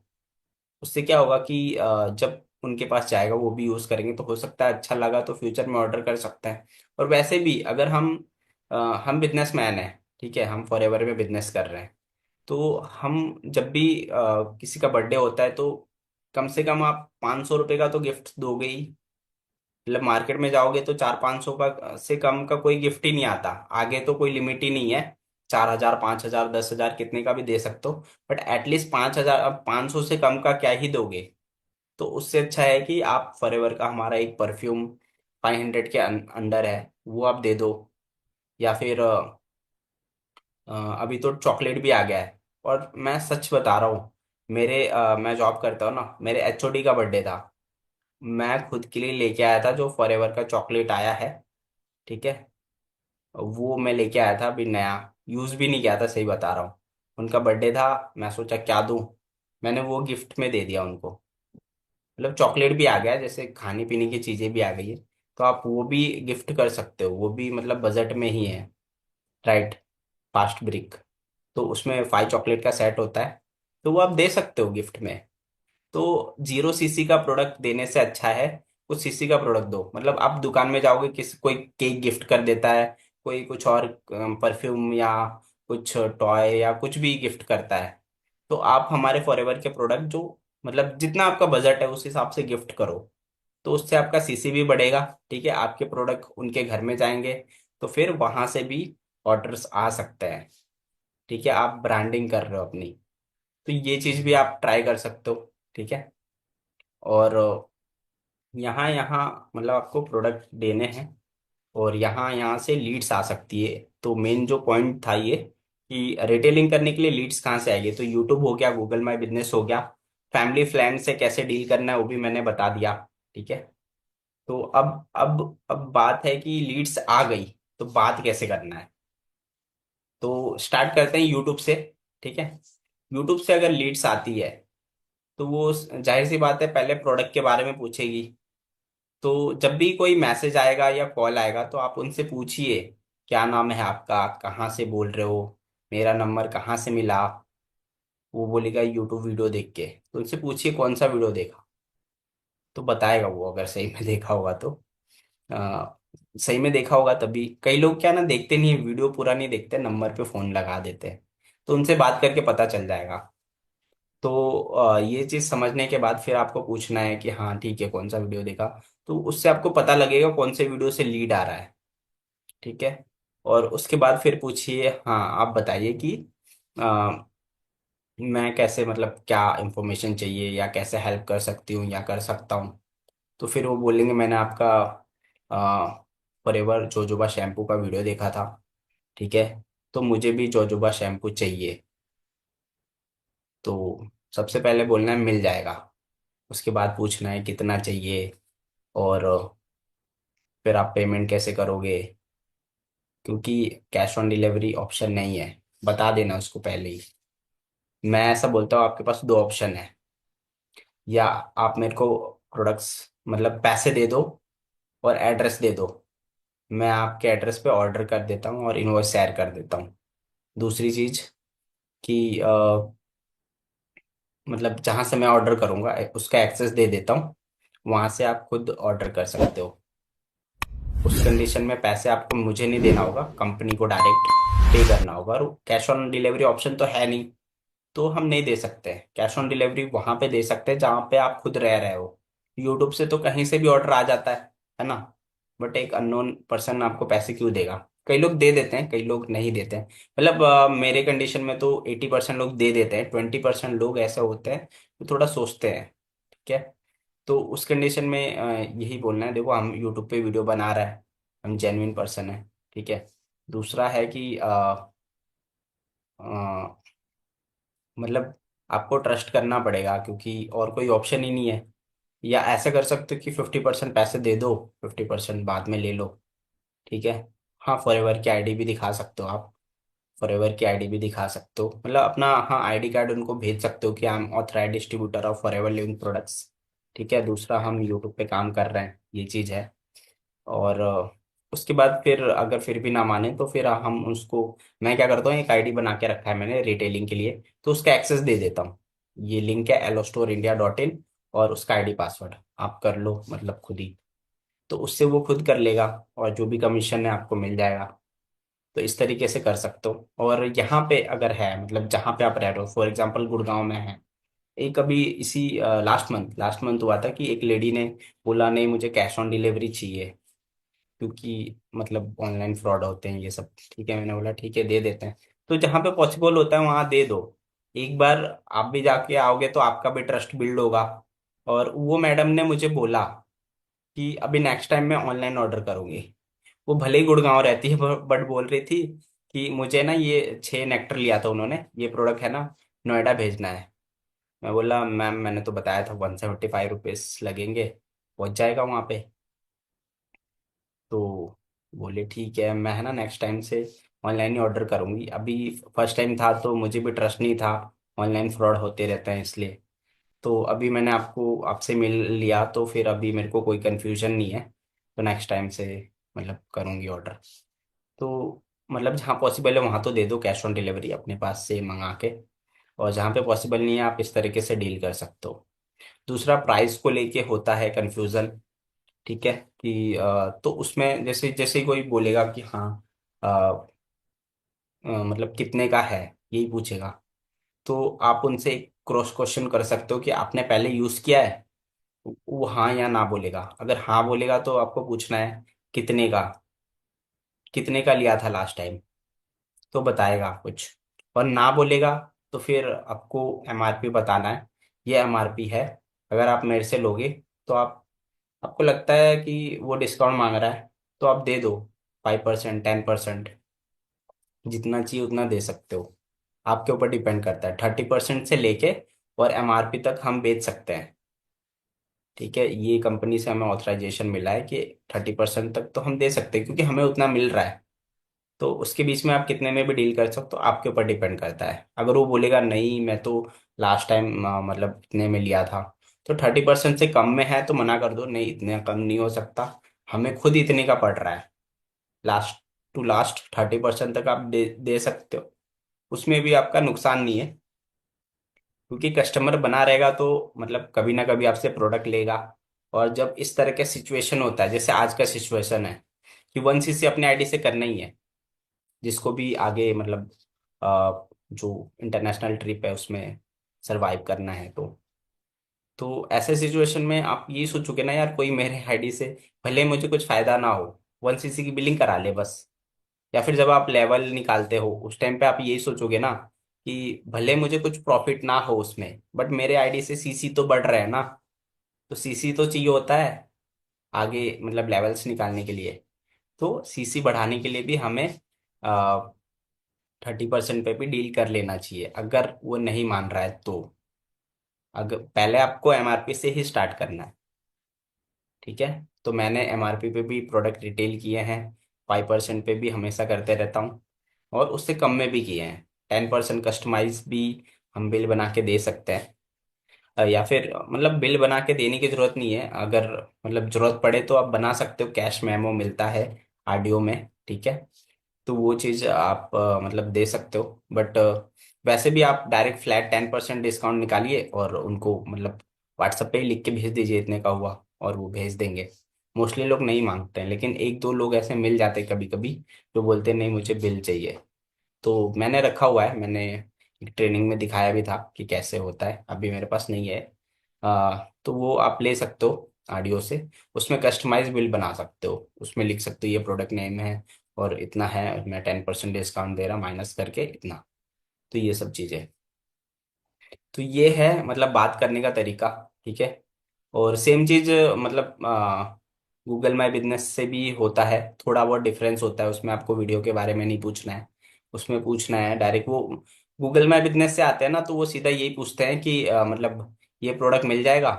उससे क्या होगा कि जब उनके पास जाएगा वो भी यूज करेंगे, तो हो सकता है अच्छा लगा तो फ्यूचर में ऑर्डर कर सकते हैं। और वैसे भी अगर अ, हम बिजनेसमैन हैं, ठीक है, हम फॉरएवर में बिजनेस कर रहे हैं, तो हम जब भी किसी का बर्थडे होता है तो कम से कम आप 500 रुपये का तो गिफ्ट दोगे ही। मतलब मार्केट में जाओगे तो 400-500 का से कम का कोई गिफ्ट ही नहीं आता, आगे तो कोई लिमिट ही नहीं है। 4,000, 5,000, 10,000 कितने का भी दे सकते हो, बट एटलीस्ट 5,000, अब 500 से कम का क्या ही दोगे? तो उससे अच्छा है कि आप फॉरएवर का हमारा एक परफ्यूम 500 के अंडर है, वो आप दे दो। या फिर अभी तो चॉकलेट भी आ गया है। और मैं सच बता रहा हूँ, मैं जॉब करता हूँ ना, मेरे एचओडी का बर्थडे था, मैं खुद के लिए लेके आया था जो फॉरएवर का चॉकलेट आया है। ठीक है, वो मैं लेके आया था, अभी नया, यूज भी नहीं किया था, सही बता रहा हूँ। उनका बर्थडे था, मैं सोचा क्या दूं, मैंने वो गिफ्ट में दे दिया उनको। मतलब चॉकलेट भी आ गया है, जैसे खाने पीने की चीजें भी आ गई है, तो आप वो भी गिफ्ट कर सकते हो, वो भी मतलब बजट में ही है। राइट, फास्ट ब्रिक, तो उसमें 5 चॉकलेट का सेट होता है, तो वो आप दे सकते हो गिफ्ट में। तो 0 सीसी का प्रोडक्ट देने से अच्छा है कुछ सीसी का प्रोडक्ट दो। मतलब आप दुकान में जाओगे, किसी कोई केक गिफ्ट कर देता है, कोई कुछ और परफ्यूम या कुछ टॉय या कुछ भी गिफ्ट करता है, तो आप हमारे फॉरएवर के प्रोडक्ट जो मतलब जितना आपका बजट है उस हिसाब से गिफ्ट करो, तो उससे आपका सीसी भी बढ़ेगा। ठीक है, आपके प्रोडक्ट उनके घर में जाएंगे, तो फिर वहां से भी ऑर्डर्स आ सकते हैं। ठीक है, आप ब्रांडिंग कर रहे हो अपनी, तो ये चीज भी आप ट्राई कर सकते हो। ठीक है। और यहाँ यहाँ मतलब आपको प्रोडक्ट देने हैं, और यहाँ यहाँ से लीड्स आ सकती है। तो मेन जो पॉइंट था ये कि रिटेलिंग करने के लिए लीड्स कहाँ से आएगी, तो यूट्यूब हो गया, गूगल माई बिजनेस हो गया, फैमिली फ्रेंड से कैसे डील करना है वो भी मैंने बता दिया। ठीक है। तो अब बात है कि लीड्स आ गई तो बात कैसे करना है। तो स्टार्ट करते हैं यूट्यूब से। ठीक है। यूट्यूब से अगर लीड्स आती है तो वो जाहिर सी बात है पहले प्रोडक्ट के बारे में पूछेगी। तो जब भी कोई मैसेज आएगा या कॉल आएगा तो आप उनसे पूछिए क्या नाम है आपका, कहाँ से बोल रहे हो, मेरा नंबर कहाँ से मिला। वो बोलेगा यूट्यूब वीडियो देख के, तो उनसे पूछिए कौन सा वीडियो देखा, तो बताएगा वो, अगर सही में देखा होगा तो। आ, सही में देखा होगा तभी। कई लोग क्या ना देखते नहीं है वीडियो, पूरा नहीं देखते, नंबर पे फोन लगा देते हैं, तो उनसे बात करके पता चल जाएगा। तो ये चीज समझने के बाद फिर आपको पूछना है कि हाँ ठीक है कौन सा वीडियो देखा, तो उससे आपको पता लगेगा कौन से वीडियो से लीड आ रहा है। ठीक है। और उसके बाद फिर पूछिए, हाँ आप बताइए कि मैं कैसे मतलब क्या इंफॉर्मेशन चाहिए या कैसे हेल्प कर सकती हूँ या कर सकता हूँ। तो फिर वो बोलेंगे मैंने आपका फॉरएवर जोजोबा शैम्पू का वीडियो देखा था, ठीक है, तो मुझे भी जोजोबा शैम्पू चाहिए। तो सबसे पहले बोलना है मिल जाएगा, उसके बाद पूछना है कितना चाहिए, और फिर आप पेमेंट कैसे करोगे, क्योंकि कैश ऑन डिलीवरी ऑप्शन नहीं है, बता देना उसको पहले ही। मैं ऐसा बोलता हूँ आपके पास दो ऑप्शन है, या आप मेरे को प्रोडक्ट्स मतलब पैसे दे दो और एड्रेस दे दो, मैं आपके एड्रेस पे ऑर्डर कर देता हूँ और इनवॉइस शेयर कर देता हूँ। दूसरी चीज कि मतलब जहाँ से मैं ऑर्डर करूँगा उसका एक्सेस दे देता हूँ, वहाँ से आप खुद ऑर्डर कर सकते हो। उस कंडीशन में पैसे आपको मुझे नहीं देना होगा, कंपनी को डायरेक्ट पे करना होगा, और कैश ऑन डिलीवरी ऑप्शन तो है नहीं, तो हम नहीं दे सकते। कैश ऑन डिलीवरी वहां पे दे सकते हैं जहाँ पे आप खुद रह रहे हो। यूट्यूब से तो कहीं से भी ऑर्डर आ जाता है ना। बट एक अननोन पर्सन आपको पैसे क्यों देगा। कई लोग दे देते हैं, कई लोग नहीं देते हैं। मतलब मेरे कंडीशन में तो 80% लोग दे देते हैं, 20% लोग ऐसे होते हैं जो थोड़ा सोचते हैं, ठीक है। तो उस कंडीशन में यही बोलना है, देखो हम यूट्यूब पे वीडियो बना रहे हैं, हम जेन्युइन पर्सन है, ठीक है। दूसरा है कि मतलब आपको ट्रस्ट करना पड़ेगा, क्योंकि और कोई ऑप्शन ही नहीं है। या ऐसा कर सकते हो कि 50% पैसे दे दो, 50% बाद में ले लो, ठीक है। हाँ, फॉरएवर की आईडी भी दिखा सकते हो आप, फॉरएवर की आईडी भी दिखा सकते हो, मतलब अपना हाँ आईडी कार्ड उनको भेज सकते हो कि I am authorised distributor of forever living products, ठीक है। दूसरा, हम यूट्यूब पे काम कर रहे हैं, ये चीज़ है। और उसके बाद फिर अगर फिर भी ना माने तो फिर हम उसको, मैं क्या करता हूँ, एक आईडी बना के रखा है मैंने रिटेलिंग के लिए, तो उसका एक्सेस दे देता हूँ। ये लिंक है ellostorindia.in, और उसका आईडी पासवर्ड आप कर लो मतलब खुद ही, तो उससे वो खुद कर लेगा, और जो भी कमीशन है आपको मिल जाएगा। तो इस तरीके से कर सकते हो। और यहाँ पे अगर है मतलब जहाँ पे आप रह रहे हो, फॉर एग्जाम्पल गुड़गांव में है, एक अभी इसी लास्ट मंथ हुआ था कि एक लेडी ने बोला नहीं मुझे कैश ऑन डिलीवरी चाहिए, क्योंकि मतलब ऑनलाइन फ्रॉड होते हैं ये सब, ठीक है। मैंने बोला ठीक है दे देते हैं। तो जहाँ पे पॉसिबल होता है वहाँ दे दो। एक बार आप भी जाके आओगे तो आपका भी ट्रस्ट बिल्ड होगा। और वो मैडम ने मुझे बोला कि अभी नेक्स्ट टाइम मैं ऑनलाइन ऑर्डर करूंगी। वो भले ही गुड़गांव रहती है, बट बोल रही थी कि मुझे ना ये 6 नेक्टर लिया था उन्होंने, ये प्रोडक्ट है ना, नोएडा भेजना है। मैं बोला मैम मैंने तो बताया था 175 रुपीज लगेंगे, पहुंच जाएगा वहाँ पे। तो बोले ठीक है, मैं है ना नेक्स्ट टाइम से ऑनलाइन ही ऑर्डर करूंगी। अभी फर्स्ट टाइम था तो मुझे भी ट्रस्ट नहीं था, ऑनलाइन फ्रॉड होते रहते हैं इसलिए। तो अभी मैंने आपको आपसे मिल लिया तो फिर अभी मेरे को कोई कंफ्यूजन नहीं है, तो नेक्स्ट टाइम से मतलब करूंगी ऑर्डर। तो मतलब जहाँ पॉसिबल है वहाँ तो दे दो कैश ऑन डिलीवरी अपने पास से मंगा के, और जहाँ पे पॉसिबल नहीं है आप इस तरीके से डील कर सकते हो। दूसरा, प्राइस को लेके होता है कंफ्यूजन, ठीक है। कि तो उसमें जैसे जैसे ही कोई बोलेगा कि हाँ अ, मतलब कितने का है, यही पूछेगा, तो आप उनसे एक क्रॉस क्वेश्चन कर सकते हो कि आपने पहले यूज किया है। वो हाँ या ना बोलेगा, अगर हाँ बोलेगा तो आपको पूछना है कितने का, कितने का लिया था लास्ट टाइम, तो बताएगा कुछ। और ना बोलेगा तो फिर आपको एमआरपी बताना है, ये एमआरपी है, अगर आप मेरे से लोगे तो आपको लगता है कि वो डिस्काउंट मांग रहा है तो आप दे दो, 5%, 10%, जितना चाहिए उतना दे सकते हो। आपके ऊपर डिपेंड करता है, 30% से लेके और एमआरपी तक हम बेच सकते हैं, ठीक है। ये कंपनी से हमें ऑथराइजेशन मिला है कि 30% तक तो हम दे सकते हैं, क्योंकि हमें उतना मिल रहा है। तो उसके बीच में आप कितने में भी डील कर सकते हो, आपके ऊपर डिपेंड करता है। अगर वो बोलेगा नहीं मैं तो लास्ट टाइम मतलब इतने में लिया था, तो 30% से कम में है तो मना कर दो, नहीं इतने कम नहीं हो सकता, हमें खुद इतने का पड़ रहा है। लास्ट टू लास्ट 30% तक आप दे सकते हो, उसमें भी आपका नुकसान नहीं है, क्योंकि कस्टमर बना रहेगा तो मतलब कभी ना कभी आपसे प्रोडक्ट लेगा। और जब इस तरह का सिचुएशन होता है जैसे आज का सिचुएशन है कि 1cc अपने आईडी से करना ही है, जिसको भी आगे मतलब जो इंटरनेशनल ट्रिप है उसमें सरवाइव करना है, तो ऐसे सिचुएशन में आप ये सोचोगे ना यार कोई मेरे आईडी से भले मुझे कुछ फायदा ना हो, 1cc की बिलिंग करा ले बस। या फिर जब आप लेवल निकालते हो उस टाइम पे आप यही सोचोगे ना कि भले मुझे कुछ प्रॉफिट ना हो उसमें, बट मेरे आईडी से सीसी तो बढ़ रहा है ना। तो सीसी तो चाहिए होता है आगे, मतलब लेवल्स निकालने के लिए। तो सीसी बढ़ाने के लिए भी हमें 30% पे भी डील कर लेना चाहिए, अगर वो नहीं मान रहा है तो। अगर पहले आपको एमआरपी से ही स्टार्ट करना है, ठीक है। तो मैंने एमआरपी पे भी प्रोडक्ट रिटेल किए हैं, 5% पे भी हमेशा करते रहता हूँ, और उससे कम में भी किए हैं। 10% कस्टमाइज भी हम बिल बना के दे सकते हैं। या फिर मतलब बिल बना के देने की जरूरत नहीं है, अगर मतलब जरूरत पड़े तो आप बना सकते हो, कैश मेमो मिलता है आरडीओ में, ठीक है। तो वो चीज़ आप मतलब दे सकते हो, बट वैसे भी आप डायरेक्ट फ्लैट 10% डिस्काउंट निकालिए और उनको मतलब व्हाट्सएप पे ही लिख के भेज दीजिए इतने का हुआ, और वो भेज देंगे। मोस्टली लोग नहीं मांगते हैं, लेकिन एक दो लोग ऐसे मिल जाते हैं कभी कभी जो बोलते हैं नहीं मुझे बिल चाहिए। तो मैंने रखा हुआ है, मैंने एक ट्रेनिंग में दिखाया भी था कि कैसे होता है, अभी मेरे पास नहीं है। तो वो आप ले सकते हो ऑडियो से। उसमें कस्टमाइज बिल बना सकते हो, उसमें लिख सकते हो ये प्रोडक्ट नेम है और इतना है, और मैं 10% डिस्काउंट दे रहा माइनस करके इतना। तो ये सब चीज़ें, तो ये है मतलब बात करने का तरीका, ठीक है। और सेम चीज़ मतलब गूगल माई बिजनेस से भी होता है, थोड़ा बहुत डिफरेंस होता है उसमें। आपको वीडियो के बारे में नहीं पूछना है, उसमें पूछना है डायरेक्ट। वो गूगल माई बिजनेस से आते हैं ना, तो वो सीधा यही पूछते हैं कि मतलब ये प्रोडक्ट मिल जाएगा,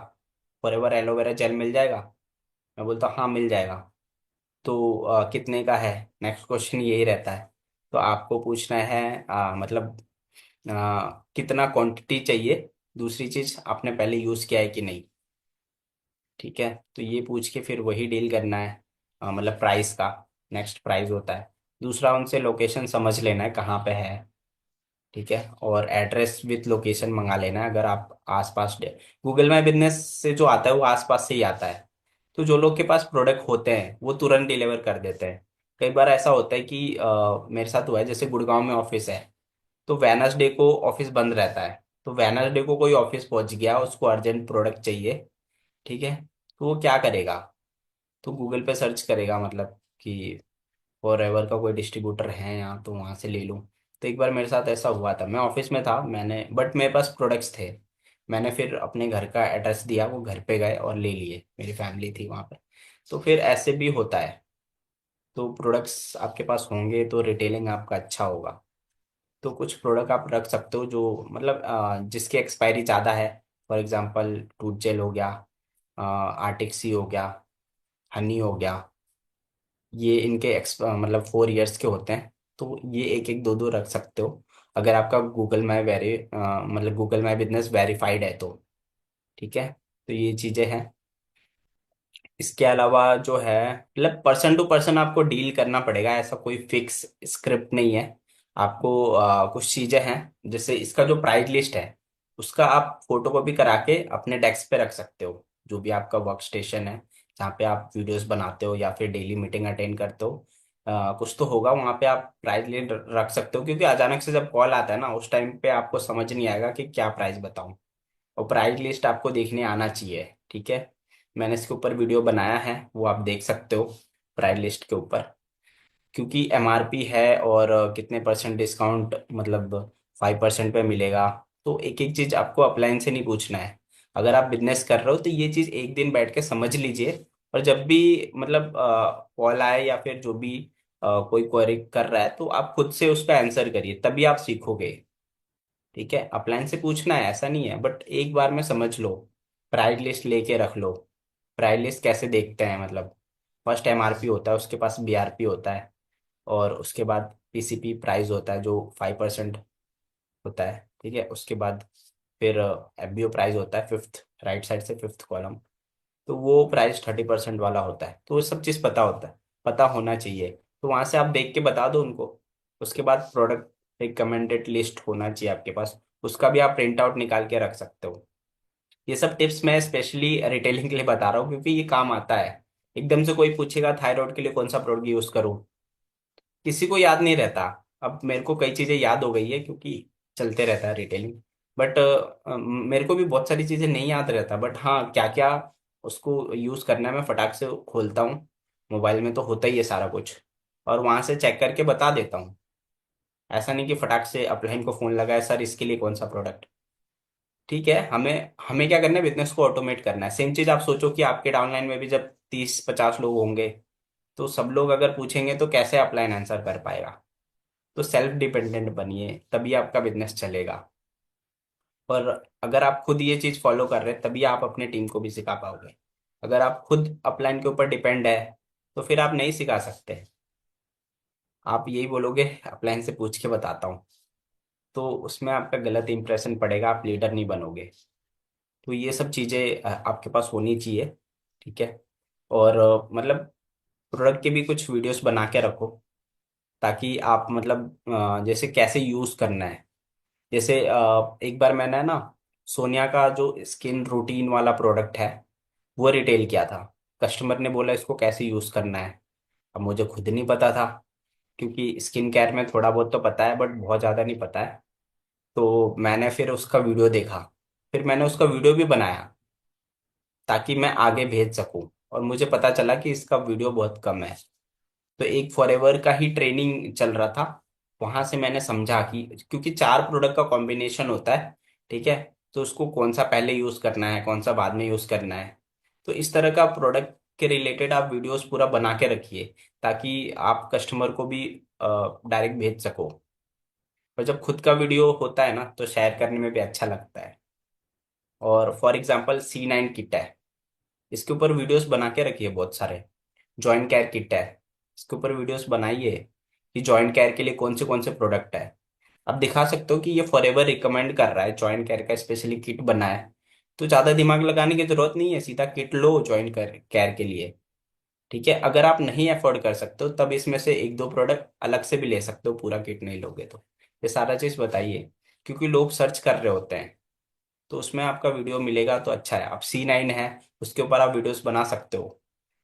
फॉरएवर एलोवेरा जेल मिल जाएगा। मैं बोलता हूँ हाँ मिल जाएगा। तो कितने का है, नेक्स्ट क्वेश्चन यही रहता है। तो आपको पूछना है मतलब कितना क्वांटिटी चाहिए, दूसरी चीज आपने पहले यूज किया है कि नहीं, ठीक है। तो ये पूछ के फिर वही डील करना है, मतलब प्राइस का। नेक्स्ट प्राइस होता है। दूसरा उनसे लोकेशन समझ लेना है कहाँ पे है, ठीक है। और एड्रेस विथ लोकेशन मंगा लेना है, अगर आप आसपास गूगल माई बिजनेस से जो आता है वो आसपास से ही आता है। तो जो लोग के पास प्रोडक्ट होते हैं वो तुरंत डिलीवर कर देते हैं। कई बार ऐसा होता है कि मेरे साथ हुआ है, जैसे गुड़गांव में ऑफिस है, तो वेनसडे को ऑफिस बंद रहता है। तो वेनसडे को कोई ऑफिस पहुंच गया, उसको अर्जेंट प्रोडक्ट चाहिए, ठीक है। तो वो क्या करेगा, तो गूगल पे सर्च करेगा, मतलब कि फॉरएवर का कोई डिस्ट्रीब्यूटर है यहाँ तो वहाँ से ले लूँ। तो एक बार मेरे साथ ऐसा हुआ था, मैं ऑफिस में था, मैंने बट मेरे पास प्रोडक्ट्स थे। मैंने फिर अपने घर का एड्रेस दिया, वो घर पे गए और ले लिए, मेरी फैमिली थी वहाँ पे। तो फिर ऐसे भी होता है। तो प्रोडक्ट्स आपके पास होंगे तो रिटेलिंग आपका अच्छा होगा। तो कुछ प्रोडक्ट आप रख सकते हो जो मतलब जिसकी एक्सपायरी ज़्यादा है। फॉर एग्जांपल टूथ जेल हो गया, आर्टिक्सी हो गया, हनी हो गया। ये इनके मतलब 4 इयर्स के होते हैं। तो ये एक एक दो दो रख सकते हो, अगर आपका गूगल माई मतलब गूगल माई बिजनेस वेरीफाइड है तो, ठीक है। तो ये चीज़ें हैं। इसके अलावा जो है मतलब पर्सन टू पर्सन आपको डील करना पड़ेगा, ऐसा कोई फिक्स स्क्रिप्ट नहीं है। आपको कुछ चीजें हैं, जैसे इसका जो प्राइस लिस्ट है उसका आप फोटो कॉपी करा के अपने डेस्क पे रख सकते हो, जो भी आपका वर्क स्टेशन है जहाँ पे आप वीडियोस बनाते हो या फिर डेली मीटिंग अटेंड करते हो। कुछ तो होगा वहाँ पे, आप प्राइस लिस्ट रख सकते हो, क्योंकि अचानक से जब कॉल आता है ना उस टाइम पे आपको समझ नहीं आएगा कि क्या प्राइस बताऊं। और प्राइस लिस्ट आपको देखने आना चाहिए, ठीक है। मैंने इसके ऊपर वीडियो बनाया है, वो आप देख सकते हो प्राइस लिस्ट के ऊपर। क्योंकि एमआरपी है और कितने परसेंट डिस्काउंट मतलब 5% पे मिलेगा। तो एक एक चीज आपको अपलाइन से नहीं पूछना है। अगर आप बिजनेस कर रहे हो तो ये चीज एक दिन बैठ के समझ लीजिए, और जब भी मतलब कॉल आए या फिर जो भी कोई क्वेरी कर रहा है तो आप खुद से उसका आंसर करिए, तभी आप सीखोगे, ठीक है। अपलाइन से पूछना है ऐसा नहीं है, बट एक बार में समझ लो। प्राइस लिस्ट लेके रख लो। प्राइस लिस्ट कैसे देखते हैं, मतलब फर्स्ट एमआरपी होता है, उसके पास बीआरपी होता है, और उसके बाद पीसीपी प्राइस होता है जो 5% होता है, ठीक है। उसके बाद फिर एफबीओ प्राइस होता है, फिफ्थ राइट साइड से फिफ्थ कॉलम। तो वो प्राइस 30% वाला होता है। तो वो सब चीज़ पता होता है, पता होना चाहिए। तो वहां से आप देख के बता दो उनको। उसके बाद प्रोडक्ट रिकमेंडेड लिस्ट होना चाहिए आपके पास, उसका भी आप प्रिंट आउट निकाल के रख सकते हो। ये सब टिप्स मैं स्पेशली रिटेलिंग के लिए बता रहा हूँ, क्योंकि ये काम आता है। एकदम से कोई पूछेगा थायराइड के लिए कौन सा प्रोडक्ट यूज करूँ, किसी को याद नहीं रहता। अब मेरे को कई चीजें याद हो गई है क्योंकि चलते रहता है रिटेलिंग। बट मेरे को भी बहुत सारी चीजें नहीं याद रहता, बट हाँ क्या क्या उसको यूज करना है मैं फटाक से खोलता हूँ। मोबाइल में तो होता ही है सारा कुछ, और वहां से चेक करके बता देता हूँ। ऐसा नहीं कि फटाक से अपलाइन को फोन लगाया, सर इसके लिए कौन सा प्रोडक्ट। ठीक है, हमें हमें क्या करना है, बिजनेस को ऑटोमेट करना है। सेम चीज आप सोचो कि आपके डाउनलाइन में भी जब 30-50 लोग होंगे, तो सब लोग अगर पूछेंगे तो कैसे अपलाइन आंसर कर पाएगा। तो सेल्फ डिपेंडेंट बनिए, तभी आपका बिजनेस चलेगा। और अगर आप खुद ये चीज फॉलो कर रहे हैं, तभी आप अपने टीम को भी सिखा पाओगे। अगर आप खुद अपलाइन के ऊपर डिपेंड है, तो फिर आप नहीं सिखा सकते। आप यही बोलोगे अपलाइन से पूछ के बताता हूँ, तो उसमें आपका गलत इंप्रेशन पड़ेगा, आप लीडर नहीं बनोगे। तो ये सब चीजें आपके पास होनी चाहिए। ठीक है। और मतलब प्रोडक्ट के भी कुछ वीडियोस बना के रखो, ताकि आप मतलब जैसे कैसे यूज करना है। जैसे एक बार मैंने ना सोनिया का जो स्किन रूटीन वाला प्रोडक्ट है, वो रिटेल किया था। कस्टमर ने बोला इसको कैसे यूज करना है। अब मुझे खुद नहीं पता था, क्योंकि स्किन केयर में थोड़ा बहुत तो पता है, बट बहुत ज़्यादा नहीं पता है। तो मैंने फिर उसका वीडियो देखा, फिर मैंने उसका वीडियो भी बनाया, ताकि मैं आगे भेज सकूं। और मुझे पता चला कि इसका वीडियो बहुत कम है। तो एक फॉरएवर का ही ट्रेनिंग चल रहा था, वहां से मैंने समझा कि क्योंकि 4 प्रोडक्ट का कॉम्बिनेशन होता है, ठीक है, तो उसको कौन सा पहले यूज करना है, कौन सा बाद में यूज करना है। तो इस तरह का प्रोडक्ट के रिलेटेड आप वीडियोस पूरा बना के रखिए, ताकि आप कस्टमर को भी डायरेक्ट भेज सको। और जब खुद का वीडियो होता है ना, तो शेयर करने में भी अच्छा लगता है। और फॉर एग्जांपल C9 किट है, इसके ऊपर वीडियोस बना के रखिए बहुत सारे। जॉइंट केयर किट है, इसके ऊपर वीडियोस बनाइए कि जॉइंट केयर के लिए कौन से प्रोडक्ट है। आप दिखा सकते हो कि ये फॉरएवर रिकमेंड कर रहा है जॉइंट केयर का स्पेशली किट बना है। तो ज़्यादा दिमाग लगाने की जरूरत नहीं है, सीधा किट लो जॉइंट केयर के लिए। ठीक है, अगर आप नहीं अफोर्ड कर सकते हो, तब इसमें से एक दो प्रोडक्ट अलग से भी ले सकते हो, पूरा किट नहीं लोगे तो। ये सारा चीज़ बताइए, क्योंकि लोग सर्च कर रहे होते हैं। तो उसमें आपका वीडियो मिलेगा तो अच्छा है। आप C9 है, उसके ऊपर आप वीडियोस बना सकते हो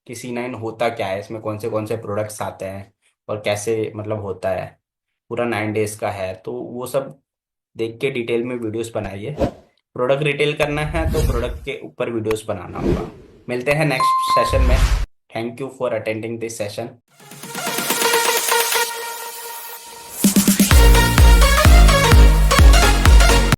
कि C9 होता क्या है, इसमें कौन से प्रोडक्ट्स आते हैं, और कैसे मतलब होता है। पूरा 9 डेज का है, तो वो सब देख के डिटेल में वीडियोस बनाइए। प्रोडक्ट रिटेल करना है तो प्रोडक्ट के ऊपर वीडियोस बनाना होगा। मिलते हैं नेक्स्ट सेशन में। Thank you for attending this session.